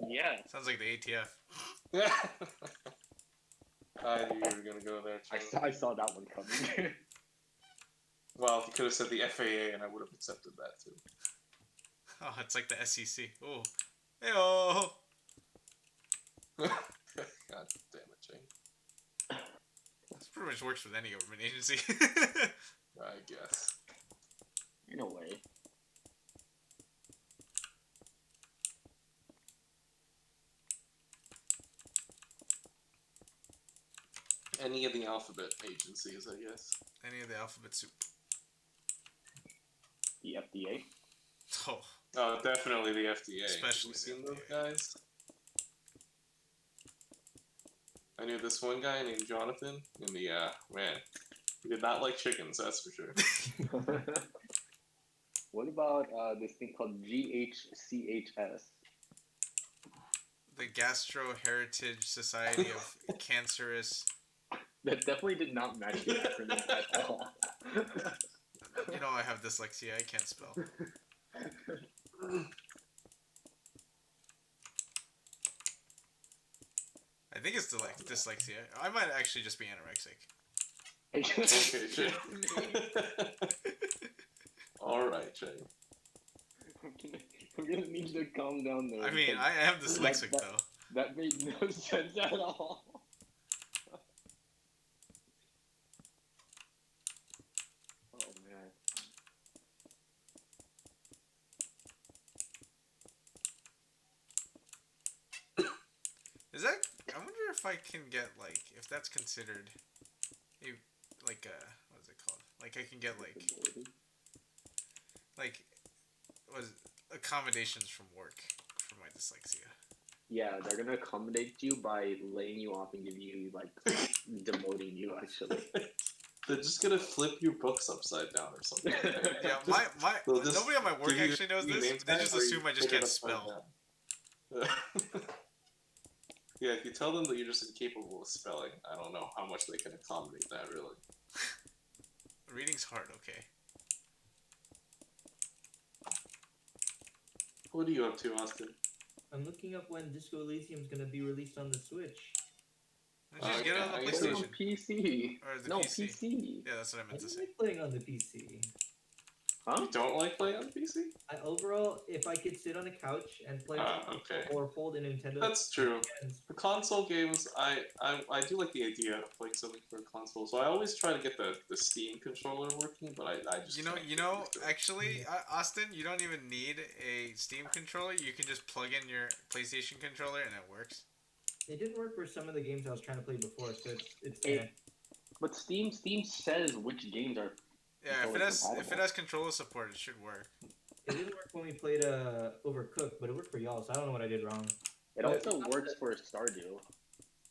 Yeah. Sounds like the ATF. I knew you were gonna go there. I saw that one coming. Well, he could have said the FAA, and I would have accepted that too. Oh, it's like the SEC. Oh, hey-oh. God damn it, Jane. This pretty much works with any government agency. I guess. In a way. Any of the alphabet agencies, I guess. Any of the alphabet soup. The FDA. Oh. Oh, definitely the FDA. Especially Have you seen the those FDA. guys? I knew this one guy named Jonathan, and man, he did not like chickens, that's for sure. What about this thing called GHCHS? The Gastro Heritage Society of Cancerous. That definitely did not match the acronym at all. You know I have dyslexia. I can't spell. I think it's dyslexia. I might actually just be anorexic. Okay, Jay. Alright, Jay. I'm gonna need you to calm down there. I mean, I am dyslexic though. That made no sense at all. Oh man. Is that? I wonder if I can get like if that's considered a like a what is it called? Like I can get like what is it? Accommodations from work for my dyslexia. Yeah, they're gonna accommodate you by laying you off and giving you like demoting you actually. They're just gonna flip your books upside down or something. Yeah, my They'll just nobody on my work give you actually knows your this. name They tag just where assume you I just put it can't upside spell. down. Yeah, if you tell them that you're just incapable of spelling, I don't know how much they can accommodate that, really. Reading's hard, okay. What are you up to, Austin? I'm looking up when Disco Elysium's gonna be released on the Switch. Why don't you just get it on the I It's see. on PlayStation? PC. Or the No, PC. PC. Yeah, that's what I I meant to don't say. like playing on the PC. Huh? You don't like playing on the PC? Overall, if I could sit on a couch and play Okay. or hold a Nintendo, That's true. hands, For console games, I do like the idea of playing something for a console, so I always try to get the Steam controller working, but I just can't get used to it. Actually, Austin, you don't even need a Steam controller. You can just plug in your PlayStation controller and it works. it didn't work for some of the games I was trying to play before, so it's It- But Steam says which games are. Yeah, if Controller it has controller support, it should work. It didn't work when we played Overcooked, but it worked for y'all, so I don't know what I did wrong. It also works for Stardew.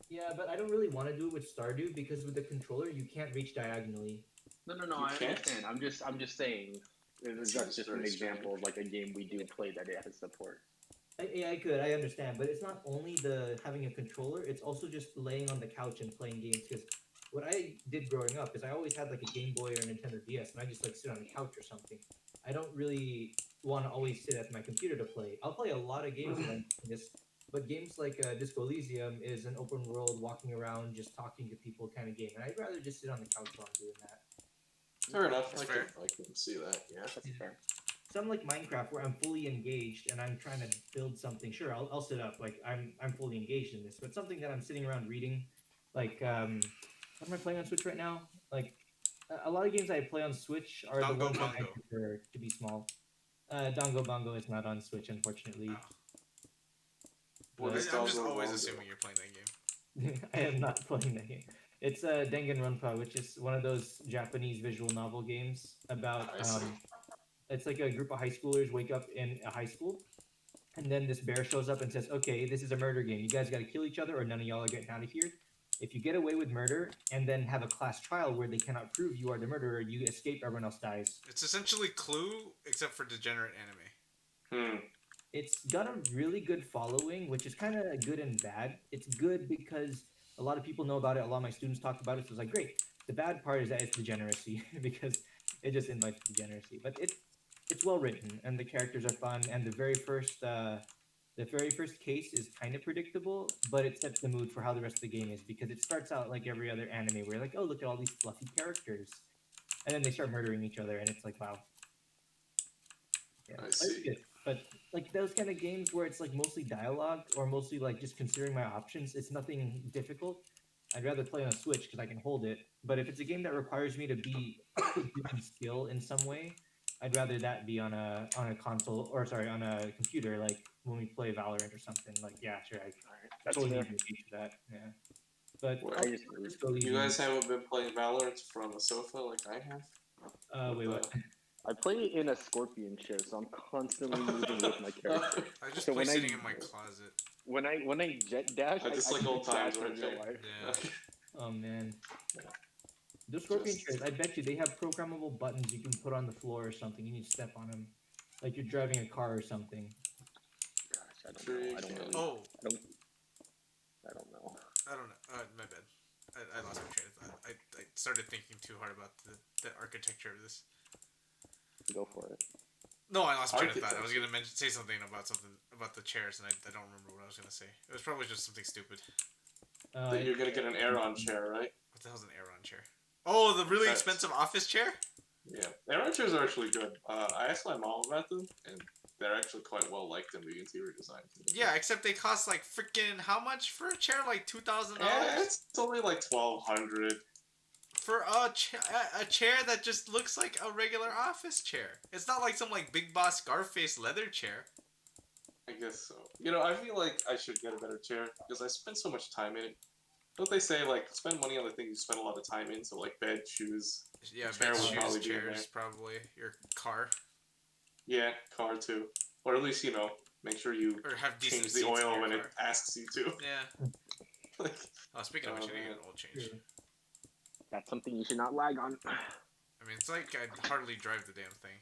Yeah, but I don't really want to do it with Stardew because with the controller you can't reach diagonally. No, You I can't? understand. I'm just saying. That's Seems just an very example of like a game we do play that it has support. I understand, but it's not only the having a controller; it's also just laying on the couch and playing games. Because what I did growing up is I always had like a Game Boy or a Nintendo DS, and I just like sit on the couch or something. I don't really want to always sit at my computer to play. I'll play a lot of games when I'm doing this, but games like Disco Elysium is an open world, walking around, just talking to people kind of game, and I'd rather just sit on the couch while I'm doing that. Fair enough. That's I can see that. Yeah. That's fair. Some like Minecraft where I'm fully engaged and I'm trying to build something. Sure, I'll sit up like I'm fully engaged in this, but something that I'm sitting around reading, like what am I playing on Switch right now? Like a lot of games I play on Switch are Dongo the ones that I Bongo. prefer to be small. Dongo Bongo is not on Switch, unfortunately. Oh. What I'm is just Dongo always Bongo? assuming you're playing that game. I am not playing that game. It's Danganronpa, which is one of those Japanese visual novel games about I see. it's like a group of high schoolers wake up in a high school, and then this bear shows up and says, "Okay, this is a murder game. You guys got to kill each other, or none of y'all are getting out of here. If you get away with murder and then have a class trial where they cannot prove you are the murderer, you escape. Everyone else dies." It's essentially Clue, except for degenerate anime. It's got a really good following, which is kind of good and bad. It's good because a lot of people know about it. A lot of my students talk about it. So it's like, great. The bad part is that it's degeneracy because it just invites degeneracy. But it's well written and the characters are fun. And the very first case is kind of predictable, but it sets the mood for how the rest of the game is because it starts out like every other anime where you're like, oh, look at all these fluffy characters. And then they start murdering each other and it's like, wow. Yeah, I it's see. good. But like those kind of games where it's like mostly dialogue or mostly like just considering my options, it's nothing difficult. I'd rather play on a Switch because I can hold it. But if it's a game that requires me to be doing skill in some way, I'd rather that be on a console or sorry on a computer. Like when we play Valorant or something. Like yeah, sure, I That's totally fair. need to engage with that. Yeah, but Well, I'll I just just go You easy. guys haven't been playing Valorant from the sofa like I have? Wait, what? I play in a scorpion chair, so I'm constantly moving with my character. I just So play when sitting in my closet. I jet dash, I just I like can old times, dash right, in real Jay? life. Yeah. Oh man. Those scorpion Just chairs, I bet you they have programmable buttons you can put on the floor or something. You need to step on them, like you're driving a car or something. Gosh, I don't Sure know. you I don't can. really. Oh, I don't know. I don't know. My bad. I lost my train of thought. I started thinking too hard about the architecture of this. Go for it. No, I lost my train of thought. I Architecture. was gonna say something about the chairs, and I don't remember what I was gonna say. It was probably just something stupid. That you're gonna get an Aeron chair, right? What the hell's an Aeron chair? Oh, the really That's- expensive office chair? Yeah, Aeron chairs are actually good. I asked my mom about them, and they're actually quite well liked in the interior design. Yeah, except they cost like freaking how much for a chair? Like $2,000 Yeah, it's only like 1,200. for a chair that just looks like a regular office chair. It's not like some like Big Boss Scarface leather chair. I guess so. You know, I feel like I should get a better chair because I spend so much time in it. Don't they say like spend money on the things you spend a lot of time in? So like bed, shoes. Yeah, Chair bed, would shoes, probably be in chairs, there. probably your car, Yeah, car too. Or at least make sure you or have decent change the seats in oil your when it car. asks you to. Yeah. Like, Oh, speaking of which, I need to man. get an oil change. That's something you should not lag on. I mean, it's like I hardly drive the damn thing.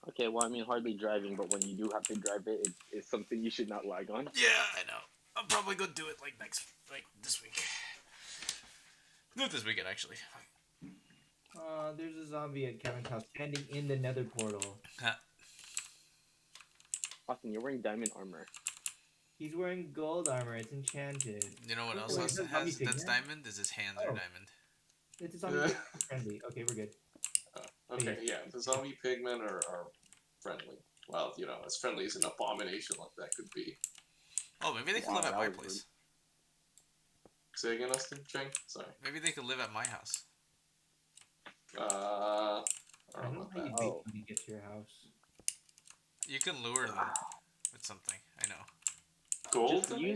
Okay, well, I mean, hardly driving, but when you do have to drive it, it's something you should not lag on. Yeah, I know. I'll probably go do it like this week. Not this weekend, actually. There's a zombie at Kevin's house standing in the nether portal. Austin, you're wearing diamond armor. He's wearing gold armor. It's enchanted. You know what else Wait, Austin that's zombie has that's pigman? diamond? Is his hands Oh. are diamond. It's a zombie friendly. Okay, we're good. okay, yeah, the zombie pigmen are friendly. Well, as friendly as an abomination like that could be. Oh, maybe they could Wow, live at that my was place. Say again, Austin? Cheng? Sorry. Maybe they could live at my house. I I don't don't know know about how you that. bait Oh. when you get to your house. You can lure them with something. I know. Gold? You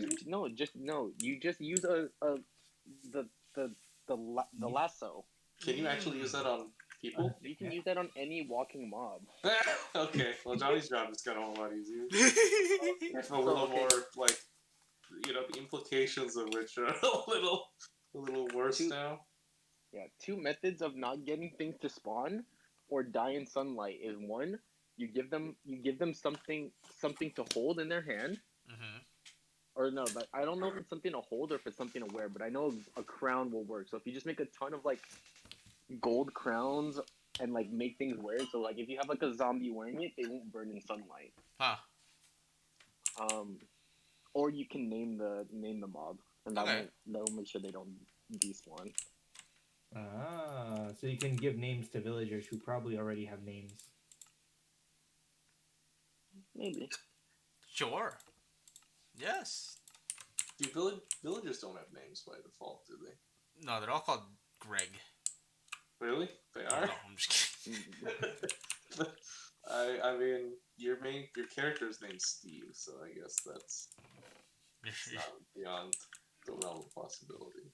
just use the lasso. Can you actually use that on people? You can use that on any walking mob. Okay, well, Johnny's job is kind of a lot easier. It's a little more, like, the implications of which are a little worse now. Yeah, two methods of not getting things to spawn or die in sunlight is one, you give them something to hold in their hand. Mm-hmm. Or no, but I don't know if it's something to hold or if it's something to wear, but I know a crown will work. So if you just make a ton of like gold crowns and like make things wear it, so like if you have like a zombie wearing it, they won't burn in sunlight. Huh. Or you can name the mob, and that'll make sure they don't despawn. So you can give names to villagers who probably already have names. Maybe. Sure. Yes. Villagers don't have names by default, do they? No, they're all called Greg. Really? They No, are? I'm just kidding. I mean, your character's name's Steve, so I guess that's not beyond the realm of possibility.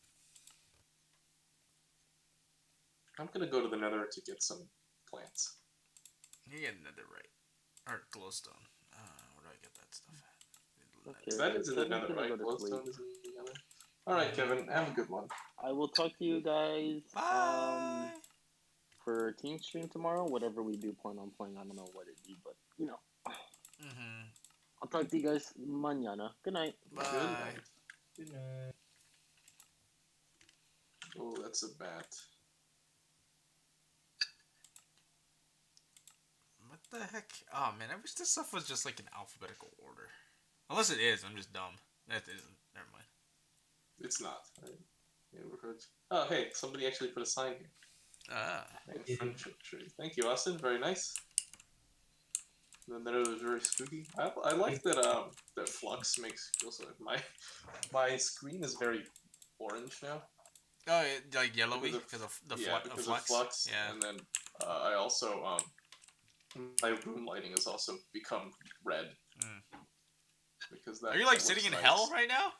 I'm gonna go to the Nether to get some plants. You get netherite. Or glowstone. Where do I get that stuff at? Okay. That is in the Nether, Kevin's gonna right? go to sleep. Glowstone is in the Nether. Alright, Kevin, have a good one. I will talk to you guys. Bye. For team stream tomorrow, whatever we do plan on playing, I don't know what it'd be, but Mm-hmm. I'll talk to you guys mañana. Good night. Bye. Good night. Good night. Oh, that's a bat. What the heck? Oh man, I wish this stuff was just like in alphabetical order. Unless it is, I'm just dumb. That isn't. Never mind. It's not. Right? Neighborhoods. Oh, hey, somebody actually put a sign here. Ah. Yeah. Friendship tree. Thank you, Austin. Very nice. And then there was very spooky. I like that that Flux makes also my screen is very orange now. Oh, like yellowy because of the because flux. of Flux. Yeah. And then I also my room lighting has also become red. Because that. Are you like that sitting in nice. hell right now?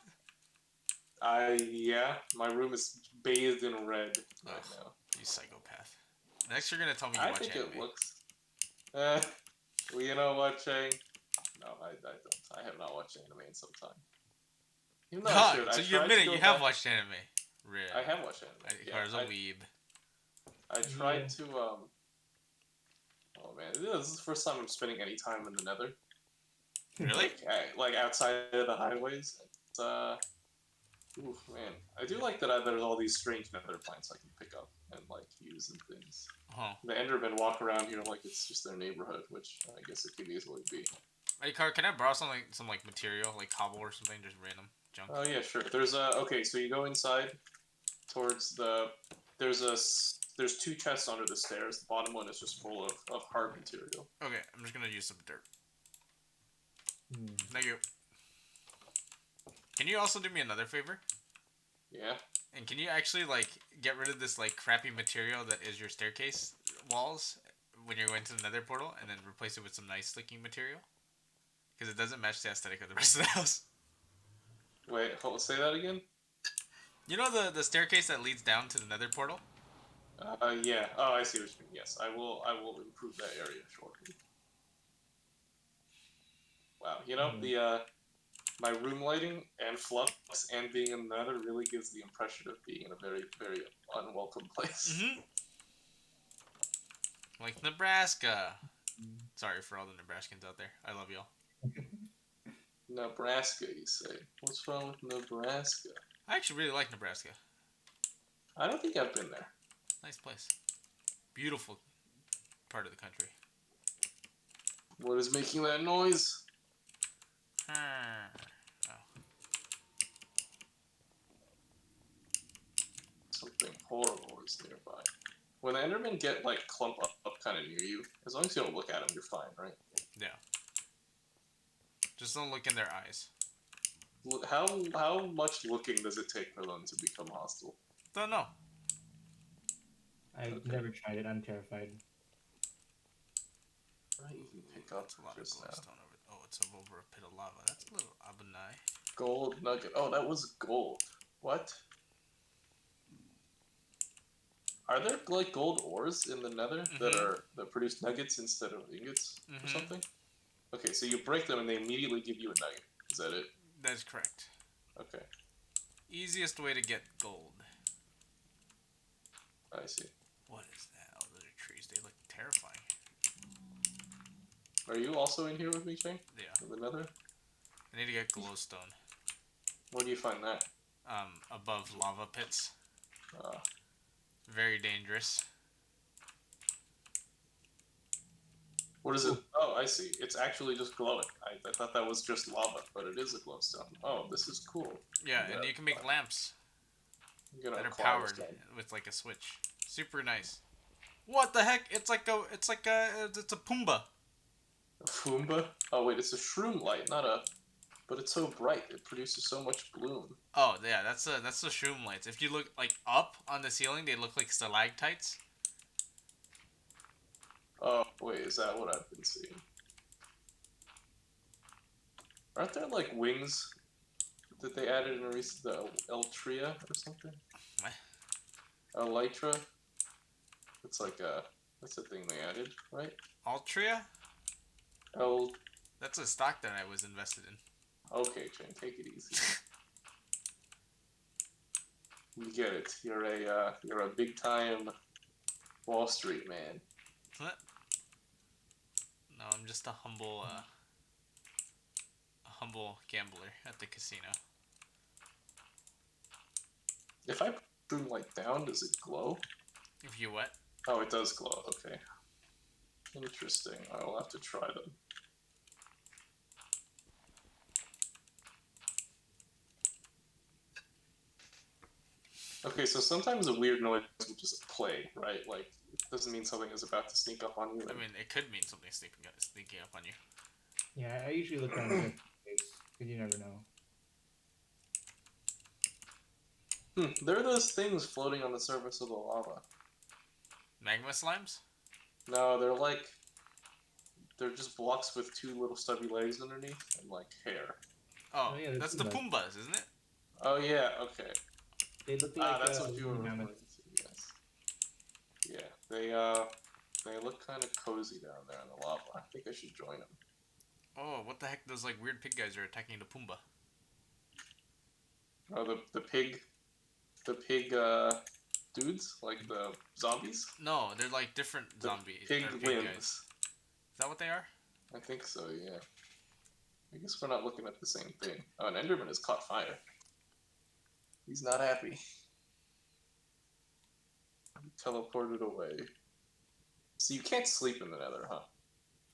Yeah, my room is bathed in red right now. You psychopath. Next, you're gonna tell me you I watch think anime. it looks. Well, you know what, Chang? No, I don't. I have not watched anime in some time. Even though I should. So I you tried admit to it, go you have back- watched anime. Really? I have watched anime. Car's a weeb. I tried to Oh man, this is the first time I'm spending any time in the Nether. Really? Like outside of the highways. It's, oof, man. I do like that there's all these strange Nether plants I can pick up and like use and things. Huh. The Endermen walk around here like it's just their neighborhood, which I guess it could easily be. Hey, Car, can I borrow some material, like cobble or something, just random junk? Oh yeah, sure. There's okay, so you go inside towards the there's two chests under the stairs. The bottom one is just full of hard material. Okay, I'm just gonna use some dirt. Thank you. Can you also do me another favor? Yeah. And can you actually like get rid of this like crappy material that is your staircase walls when you're going to the Nether portal, and then replace it with some nice looking material? Because it doesn't match the aesthetic of the rest of the house. Wait, say that again. You know the staircase that leads down to the Nether portal? Yeah. Oh, I see what you mean. Yes, I will improve that area shortly. Wow, you know the my room lighting and flux and being in the Nether really gives the impression of being in a very, very unwelcome place. Mm-hmm. Like Nebraska. Sorry for all the Nebraskans out there. I love y'all. Nebraska, you say? What's wrong with Nebraska? I actually really like Nebraska. I don't think I've been there. Nice place. Beautiful part of the country. What is making that noise? Something horrible is nearby. When the Endermen get like clump up kind of near you, as long as you don't look at them, you're fine, right? Yeah. Just don't look in their eyes. How much looking does it take for them to become hostile? Don't know. I've never tried it. I'm terrified. Right, you can pick up It's a lot of just now. glowstone over. Oh, it's over a pit of lava. That's a little abonai. Gold nugget. Oh, that was gold. What? Are there like gold ores in the Nether that produce nuggets instead of ingots or something? Okay, so you break them and they immediately give you a nugget. Is that it? That's correct. Okay, Easiest way to get gold. I see. What is that? Oh, those are trees. They look terrifying. Are you also in here with me, Chang? Yeah. In the Nether? I need to get glowstone. Where do you find that? Above lava pits. Uh, Very dangerous. What is it? Oh, I see. It's actually just glowing. I thought that was just lava, but it is a glowstone. Oh, this is cool. Yeah, and you can make lamps You that are powered with like a switch. Super nice. What the heck? It's a Pumbaa. A Foomba? Oh wait, it's a shroom light, not a. But it's so bright. It produces so much bloom. Oh yeah, that's the shroom lights. If you look like up on the ceiling, they look like stalactites. Oh wait, is that what I've been seeing? Aren't there like wings that they added in a recent the Eltria or something? What? Elytra. It's like that's a thing they added, right? Altria? El. That's a stock that I was invested in. Okay, Chen, take it easy. We get it. You're a big time Wall Street man. What? No, I'm just a humble humble gambler at the casino. If I put them like down, does it glow? If you what? Oh, it does glow. Okay. Interesting. I will have to try them. Okay, so sometimes a weird noise will just play, right? Like, it doesn't mean something is about to sneak up on you. I mean, it could mean something sneaking up on you. Yeah, I usually look around just in case, because you never know. There are those things floating on the surface of the lava. Magma slimes? No, they're just blocks with two little stubby legs underneath and like hair. Oh, yeah, that's the Pumbas, isn't it? Oh yeah, okay. They look like that's what you were referring mammoth. to. Yes. Yeah, they look kind of cozy down there in the lava. I think I should join them. Oh, what the heck? Those like weird pig guys are attacking the Pumba. Oh, the pig dudes, like the zombies. No, they're like different zombies. Pig limbs. Guys. Is that what they are? I think so. Yeah. I guess we're not looking at the same thing. Oh, an Enderman has caught fire. He's not happy. He teleported away. So you can't sleep in the Nether, huh?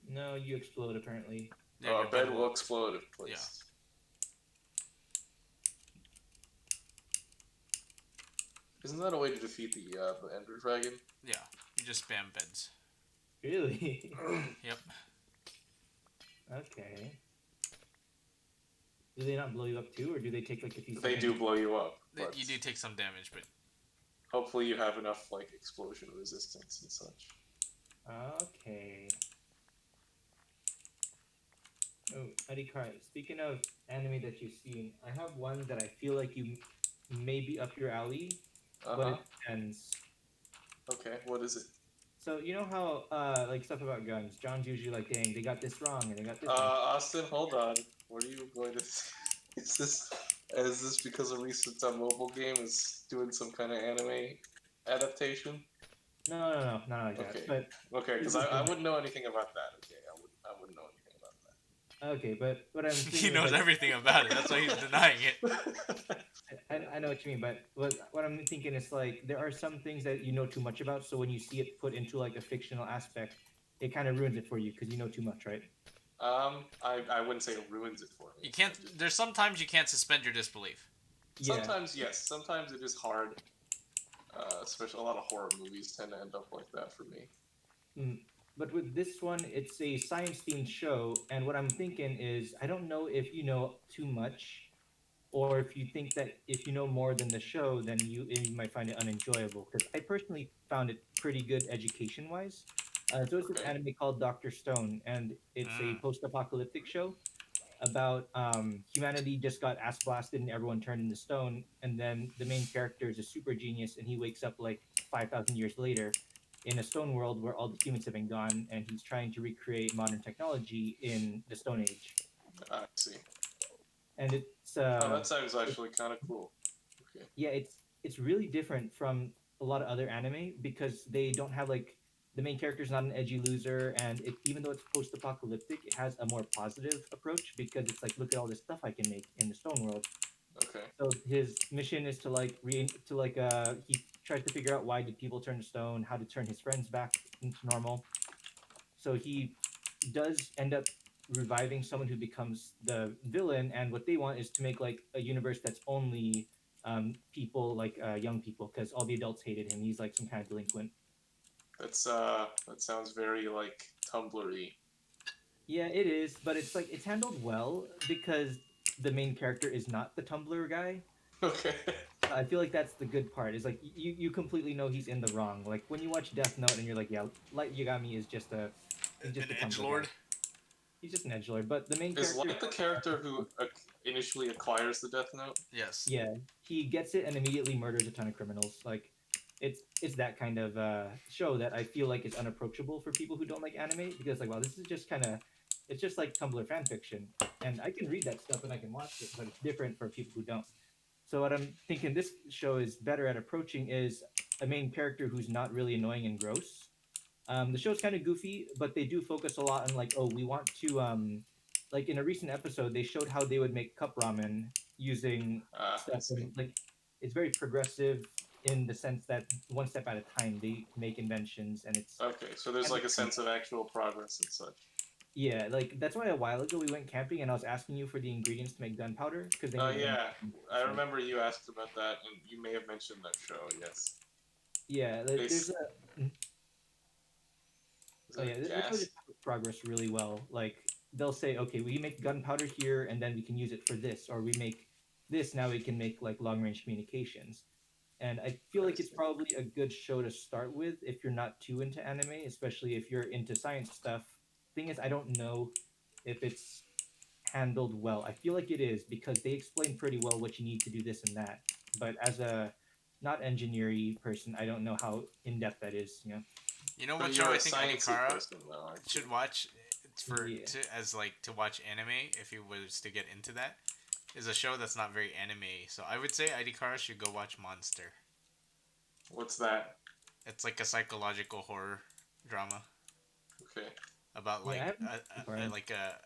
No, you explode apparently. Yeah, Our bed will explode if placed. Isn't that a way to defeat the Ender Dragon? Yeah, you just spam beds. Really? Yep. Okay. Do they not blow you up too, or do they take like a few They seconds? do blow you up. You do take some damage, but hopefully you have enough like explosion resistance and such. Okay. Oh, Adikai, speaking of anime that you've seen, I have one that I feel like you may be up your alley, but it depends. Okay, what is it? So you know how like stuff about guns, John's usually like, dang, they got this wrong and they got this wrong. Austin, hold on. What are you going to is this because a recent mobile game is doing some kind of anime adaptation? No, not like Okay. that. But okay, because I wouldn't know anything about that. Okay, I wouldn't know anything about that. Okay, but what I'm thinking he knows like, everything about it. That's why he's denying it. I know what you mean, but what I'm thinking is like there are some things that you know too much about, so when you see it put into like a fictional aspect, it kind of ruins it for you because you know too much, right? I wouldn't say it ruins it for me. You can't. There's sometimes you can't suspend your disbelief. Yeah. Sometimes yes. Sometimes it is hard. Especially a lot of horror movies tend to end up like that for me. But with this one, it's a science-themed show, and what I'm thinking is, I don't know if you know too much, or if you think that if you know more than the show, then you might find it unenjoyable. Because I personally found it pretty good education-wise. So it's this anime called Doctor Stone, and it's a post-apocalyptic show about humanity just got ass blasted and everyone turned into stone, and then the main character is a super genius, and he wakes up like 5,000 years later in a stone world where all the humans have been gone, and he's trying to recreate modern technology in the Stone Age. I see. And it's that sounds actually kind of cool. Okay. Yeah, it's really different from a lot of other anime because they don't have like the main character's not an edgy loser, and even though it's post-apocalyptic, it has a more positive approach because it's like, look at all this stuff I can make in the stone world. Okay. So his mission is to he tries to figure out why did people turn to stone, how to turn his friends back into normal. So he does end up reviving someone who becomes the villain, and what they want is to make like a universe that's only people like young people, because all the adults hated him. He's like some kind of delinquent. That sounds very like Tumblr-y. Yeah, it is, but it's like it's handled well because the main character is not the Tumblr guy. Okay. I feel like that's the good part. Is like you completely know he's in the wrong. Like when you watch Death Note and you're like, yeah, Light Yagami is just an edgelord. He's just an edgelord, but the main is character Light the character who initially acquires the Death Note? Yes. Yeah, he gets it and immediately murders a ton of criminals. Like it's that kind of show that I feel like is unapproachable for people who don't like anime, because like, wow, this is just kind of, it's just like Tumblr fan fiction, and I can read that stuff and I can watch it, but it's different for people who don't. So what I'm thinking this show is better at approaching is a main character who's not really annoying and gross. The show's kind of goofy, but they do focus a lot on like, oh, we want to like in a recent episode, they showed how they would make cup ramen using I stuff, see. and like it's very progressive in the sense that one step at a time they make inventions, and it's Okay, so there's kind of like a sense of actual progress and such. yeah, like that's why a while ago we went camping and I was asking you for the ingredients to make gunpowder because they Oh made yeah, I so, remember you asked about that, and you may have mentioned that show. Yes, yeah, like, there's base a is oh it yeah, this show gas? just progress really well. Like they'll say, okay, we make gunpowder here, and then we can use it for this, or we make this now we can make like long range communications. And I feel I like it's see. probably a good show to start with if you're not too into anime, especially if you're into science stuff. Thing is, I don't know if it's handled well. I feel like it is because they explain pretty well what you need to do this and that. But as a not engineering person, I don't know how in depth that is. You know. You know But what show you're a I think sciencey Idikara person, though, aren't you? should watch? It's for Yeah. to watch anime if he was to get into that. Is a show that's not very anime. So I would say Idikara should go watch Monster. What's that? It's like a psychological horror drama Okay. about Yeah, I like haven't seen it.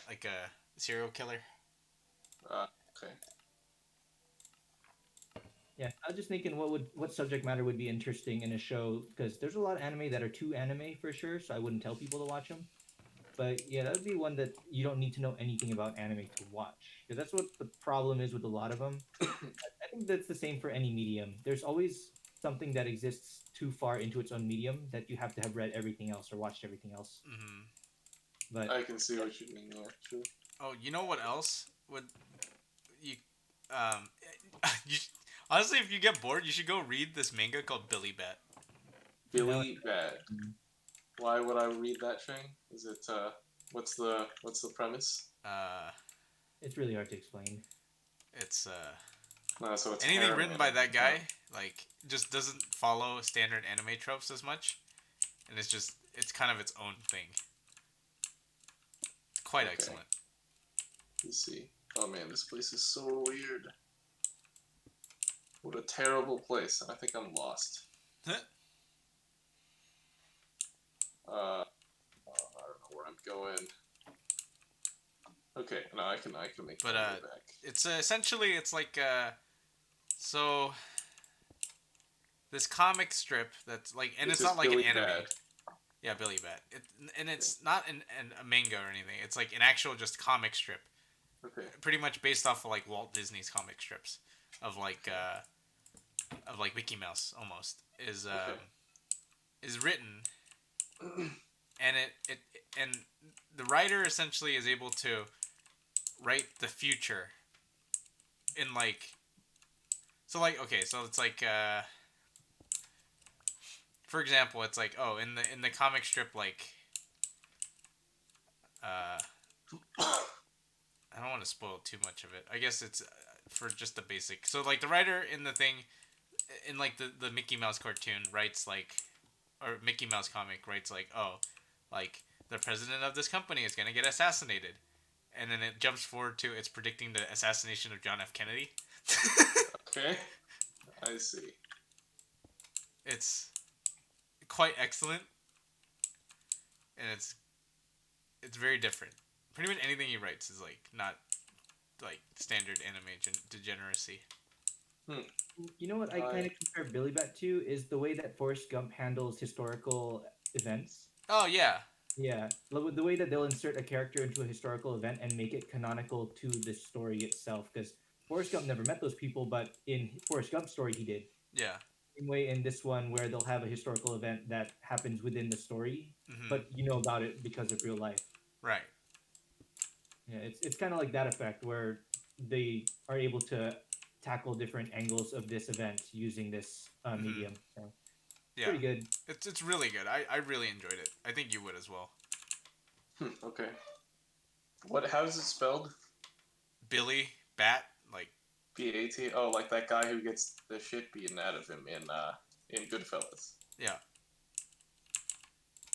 like a serial killer. Okay. Yeah, I was just thinking what subject matter would be interesting in a show because there's a lot of anime that are too anime for sure, so I wouldn't tell people to watch them. But yeah, that would be one that you don't need to know anything about anime to watch. Because that's what the problem is with a lot of them. I think that's the same for any medium. There's always something that exists too far into its own medium that you have to have read everything else or watched everything else. Mm-hmm. But I can see what you mean. Yeah, sure. Oh, you know what else would you um you honestly if you get bored you should go read this manga called Billy Bat. Billy Bad. Why would I read that, Shane? Is it what's the premise? Uh, it's really hard to explain. it's No, so it's anything harem written by anime. that guy like just doesn't follow standard anime tropes as much, and it's kind of its own thing. It's quite Okay. excellent. Let's see. Oh man, this place is so weird. What a terrible place. I think I'm lost. I don't know where I'm going. Okay, no, I can make But my way back. it's essentially it's like so this comic strip that's like and This it's is not like Billy an anime. Bad. Yeah, Billy Bat. And it's not a manga or anything. It's like an actual just comic strip, Okay. pretty much based off of like Walt Disney's comic strips of like Mickey Mouse almost is written, and it and the writer essentially is able to write the future in like so like okay so it's like for example it's like oh in the comic strip like I don't want to spoil too much of it. I guess it's for just the basic. So like the writer in the thing in like the Mickey Mouse cartoon writes like or Mickey Mouse comic writes like oh like the president of this company is going to get assassinated. And then it jumps forward to it's predicting the assassination of John F. Kennedy. Okay. I see. It's quite excellent, and it's very different. Pretty much anything he writes is like not like standard anime degeneracy. You know what I kind of compare Billy Bat to is the way that Forrest Gump handles historical events. Oh yeah, Yeah, the way that they'll insert a character into a historical event and make it canonical to the story itself. Because Forrest Gump never met those people, but in Forrest Gump's story, he did. yeah. Same way in this one, where they'll have a historical event that happens within the story, Mm-hmm. but you know about it because of real life. Right. Yeah, it's kind of like that effect where they are able to tackle different angles of this event using this medium. So, Yeah. pretty good. It's really good. I really enjoyed it. I think you would as well. Okay. How is it spelled? Billy Bat like B-A-T? Oh, like that guy who gets the shit beaten out of him in Goodfellas. yeah.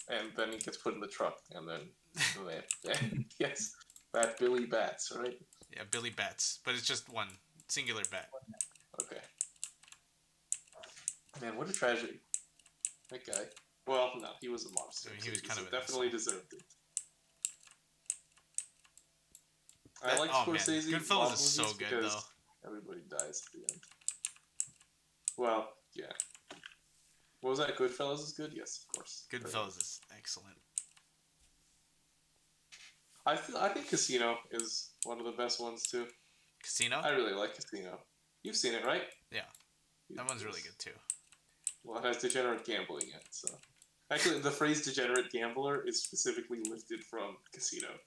And then he gets put in the truck, and then yes, that Billy Bats, right? Yeah, Billy Bats, but it's just one singular bat. Okay. Man, what a tragedy. That guy. Well, no, he was a monster. I mean, he was so kind of an definitely asshole. deserved it. I like oh man, Scorsese Goodfellas mob is so movies good because though. everybody dies at the end. Well, yeah. What was that? Goodfellas is good? Yes, of course. Goodfellas is excellent. I think Casino is one of the best ones too. Casino? I really like Casino. You've seen it, right? Yeah. That one's really good too. Well, it has degenerate gambling in it, so. Actually, the phrase degenerate gambler is specifically lifted from Casino.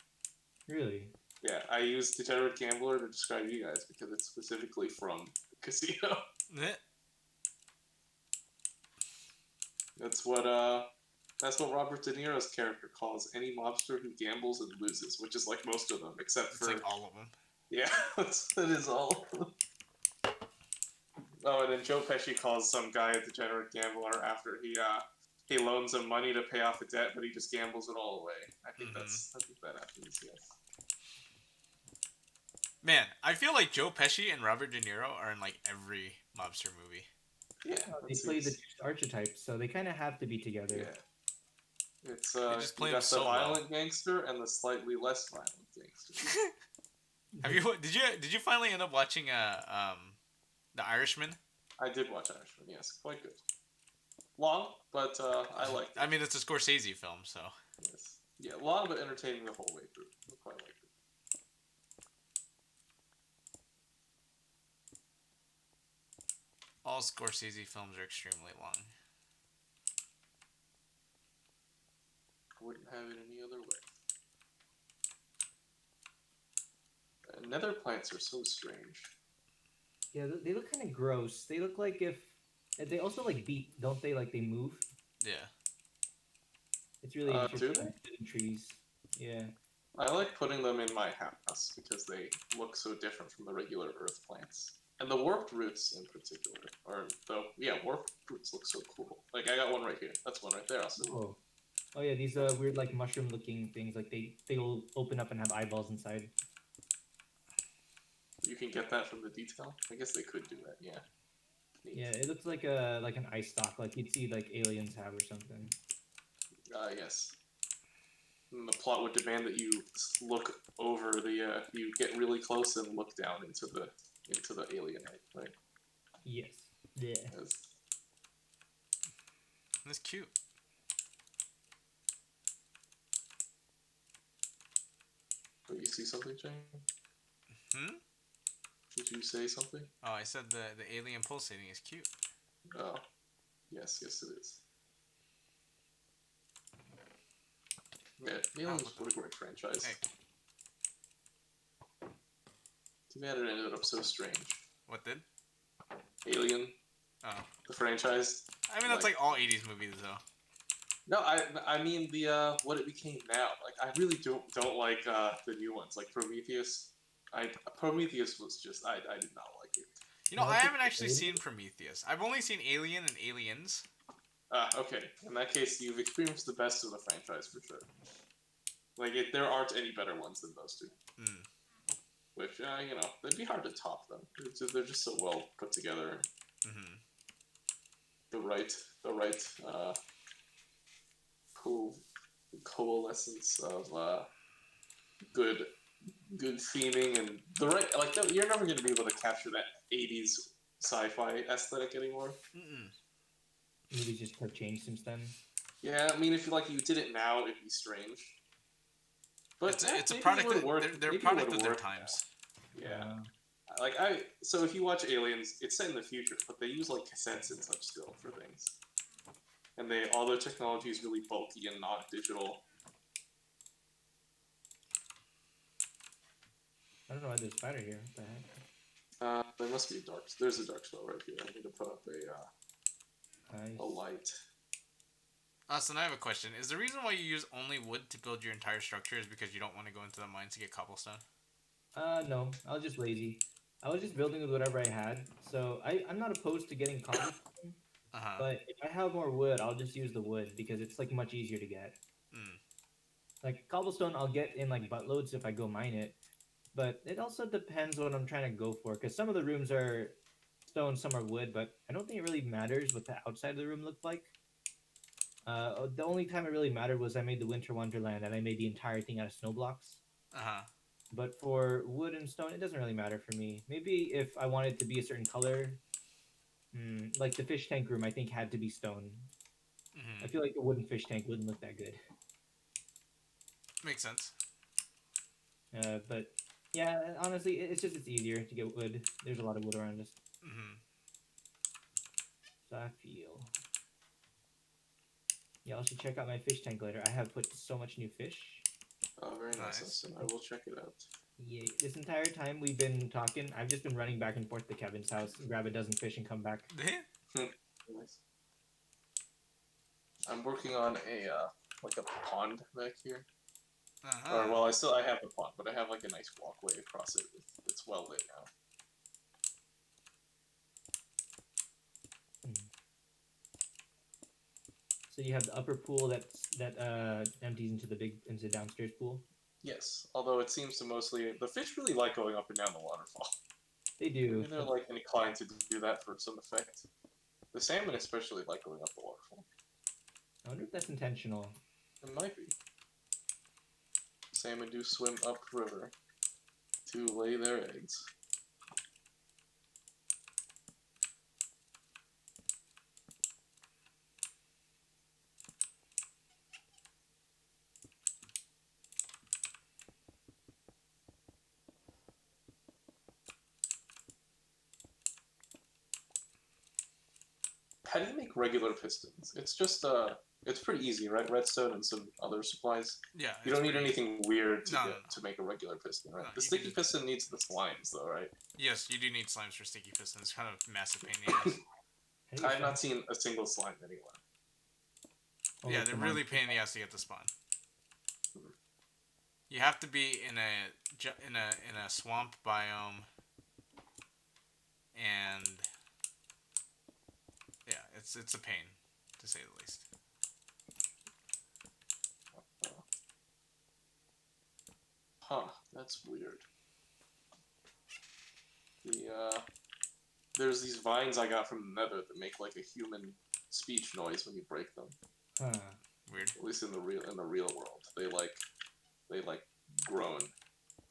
Really? Yeah, I use degenerate gambler to describe you guys because it's specifically from Casino. That's what Robert De Niro's character calls any mobster who gambles and loses, which is like most of them, except It's for like all of them. Yeah, that is all of them. Oh, and then Joe Pesci calls some guy a degenerate gambler after he loans him money to pay off a debt, but he just gambles it all away. I think that happens. Yes. Man, I feel like Joe Pesci and Robert De Niro are in like every mobster movie. Yeah, they play the two archetypes, so they kind of have to be together. Yeah. It's just play you got so the violent well. gangster and the slightly less violent gangster. Did you finally end up watching The Irishman? I did watch Irishman. Yes, quite good. Long, but I liked it. I mean, it's a Scorsese film, so. Yes. Yeah, long but entertaining the whole way through. I quite liked it. All Scorsese films are extremely long. I wouldn't have it any other way. Nether plants are so strange. Yeah, they look kind of gross. They look like if they also like beat, don't they? Like they move. Yeah. It's really interesting. Do they? Trees. Yeah. I like putting them in my house because they look so different from the regular earth plants. And the warped roots in particular warped roots look so cool. Like I got one right here. That's one right there. Also. Oh yeah, these weird like mushroom looking things. Like they'll open up and have eyeballs inside. You can get that from the detail. I guess they could do that. Yeah. Neat. Yeah, it looks like an ice stock, like you'd see like aliens have or something. Yes. And the plot would demand that you look over the you get really close and look down into the alien head, right? Yes. Yeah. That's cute. Oh, you see something, Jane? Did you say something? Oh, I said the alien pulsating is cute. Oh. Yes, it is. Yeah, Aliens was a great franchise. Hey. Too bad it ended up so strange. What did? Alien. Oh. The franchise. I mean, that's like all 80s movies, though. No, I mean the what it became now. Like I really don't like the new ones, like Prometheus. Prometheus was just I did not like it. You know, I haven't actually seen Prometheus. I've only seen Alien and Aliens. Okay. In that case, you've experienced the best of the franchise for sure. Like there aren't any better ones than those two. Which they'd be hard to top them. They're just so well put together. Mm-hmm. The right coalescence of good theming and the right you're never going to be able to capture that 80s sci-fi aesthetic anymore. Movies just have changed since then. Yeah, I mean if you did it now, it'd be strange. But it's a product they're a product of their times. Yeah. So if you watch Aliens, it's set in the future, but they use like cassettes and such still for things. And all their technology is really bulky and not digital. I don't know why there's a spider here. What the heck? There must be there's a dark spell right here. I need to put up a light. Austin, I have a question. Is the reason why you use only wood to build your entire structure is because you don't want to go into the mines to get cobblestone? No. I was just lazy. I was just building with whatever I had. So I'm not opposed to getting cobblestone. But if I have more wood, I'll just use the wood because it's like much easier to get. Like cobblestone, I'll get in like buttloads if I go mine it. But it also depends what I'm trying to go for because some of the rooms are stone, some are wood. But I don't think it really matters what the outside of the room looked like. The only time it really mattered was I made the Winter Wonderland and I made the entire thing out of snow blocks. But for wood and stone, it doesn't really matter for me. Maybe if I wanted to be a certain color, like the fish tank room, I think had to be stone. I feel like a wooden fish tank wouldn't look that good. Makes sense. But yeah, honestly, it's easier to get wood. There's a lot of wood around us. So I feel. Y'all should check out my fish tank later. I have put so much new fish. Oh, very nice, Austin. I will check it out. Yeah, this entire time we've been talking, I've just been running back and forth to Kevin's house, grab a dozen fish, and come back. Nice. I'm working on a like a pond back here. Or well, I have a pond, but I have like a nice walkway across it. It's well lit now. So you have the upper pool that empties into the downstairs pool. Yes, although it seems to mostly the fish really like going up and down the waterfall. They do. Maybe they're like inclined to do that for some effect. The salmon especially like going up the waterfall. I wonder if that's intentional. It might be. Salmon do swim upriver to lay their eggs. How do you make regular pistons? It's just it's pretty easy, right? Redstone and some other supplies. Yeah. You don't need anything weird to No. to make a regular piston, right? No, the you sticky can piston needs the slimes, though, right? Yes, you do need slimes for sticky pistons. It's kind of massive pain in the ass. I've not seen a single slime anywhere. Yeah, they're really pain in the ass to get to spawn. You have to be in a swamp biome, and yeah, it's a pain to say the least. Huh, that's weird. There's these vines I got from the Nether that make like a human speech noise when you break them. Huh. Weird. At least in the real world, they groan.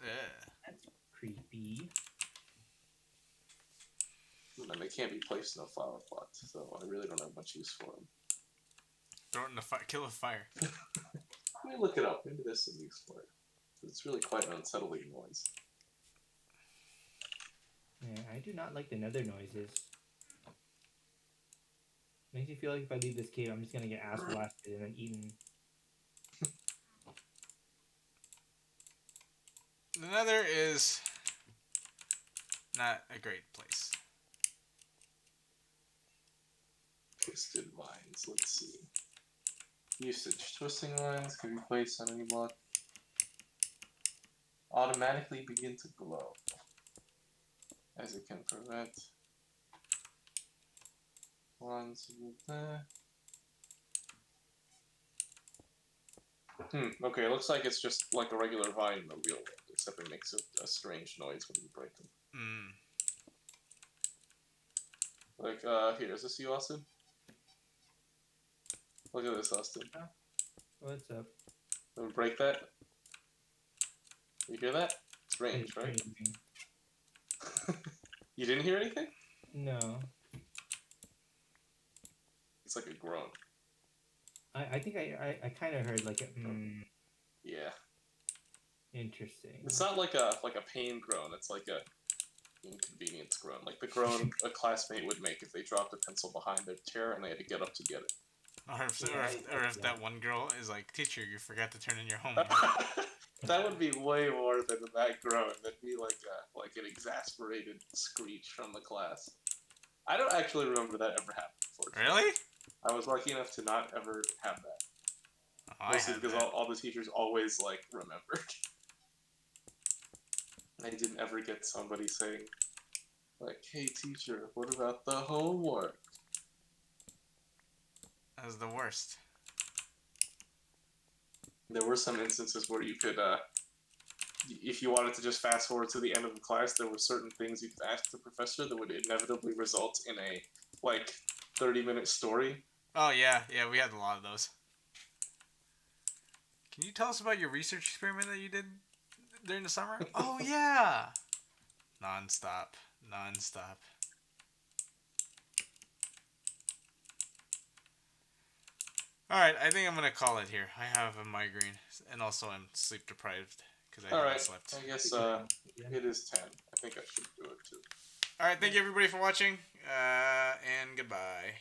Yeah. That's creepy. And they can't be placed in a flower pot, so I really don't have much use for them. Throw it in the fire. Kill with fire. Let me look it up. Maybe there's some use for it. It's really quite an unsettling noise. Yeah, I do not like the nether noises. Makes me feel like if I leave this cave, I'm just gonna get ass blasted and then eaten. The Nether is not a great place. Twisted vines. Let's see. Usage. Twisting lines can be placed on any block. Automatically begin to glow, as it can prevent ones with that. Okay, it looks like it's just like a regular vine in the real world, except it makes a strange noise when you break them. Like, here, is this you, Austin? Look at this, Austin. What's up? Let me break that. You hear that? It's strange, right? You didn't hear anything? No. It's like a groan. I think I kind of heard like a Yeah. Interesting. It's not like a pain groan. It's like a inconvenience groan, like the groan a classmate would make if they dropped a pencil behind their chair and they had to get up to get it. Or if that one girl is like, teacher, you forgot to turn in your homework. That would be way more than that groan. That'd be like an exasperated screech from the class. I don't actually remember that ever happened. Really? I was lucky enough to not ever have that. Oh, Mostly because all the teachers always like remembered. I didn't ever get somebody saying, like, "Hey teacher, what about the homework?" That was the worst. There were some instances where you could, if you wanted to just fast forward to the end of the class, there were certain things you could ask the professor that would inevitably result in a, 30-minute story. Oh, yeah, we had a lot of those. Can you tell us about your research experiment that you did during the summer? Oh yeah. Non-stop. All right, I think I'm gonna call it here. I have a migraine, and also I'm sleep deprived because I haven't slept. I guess it is 10. I think I should do it too. All right, thank you everybody for watching, and goodbye.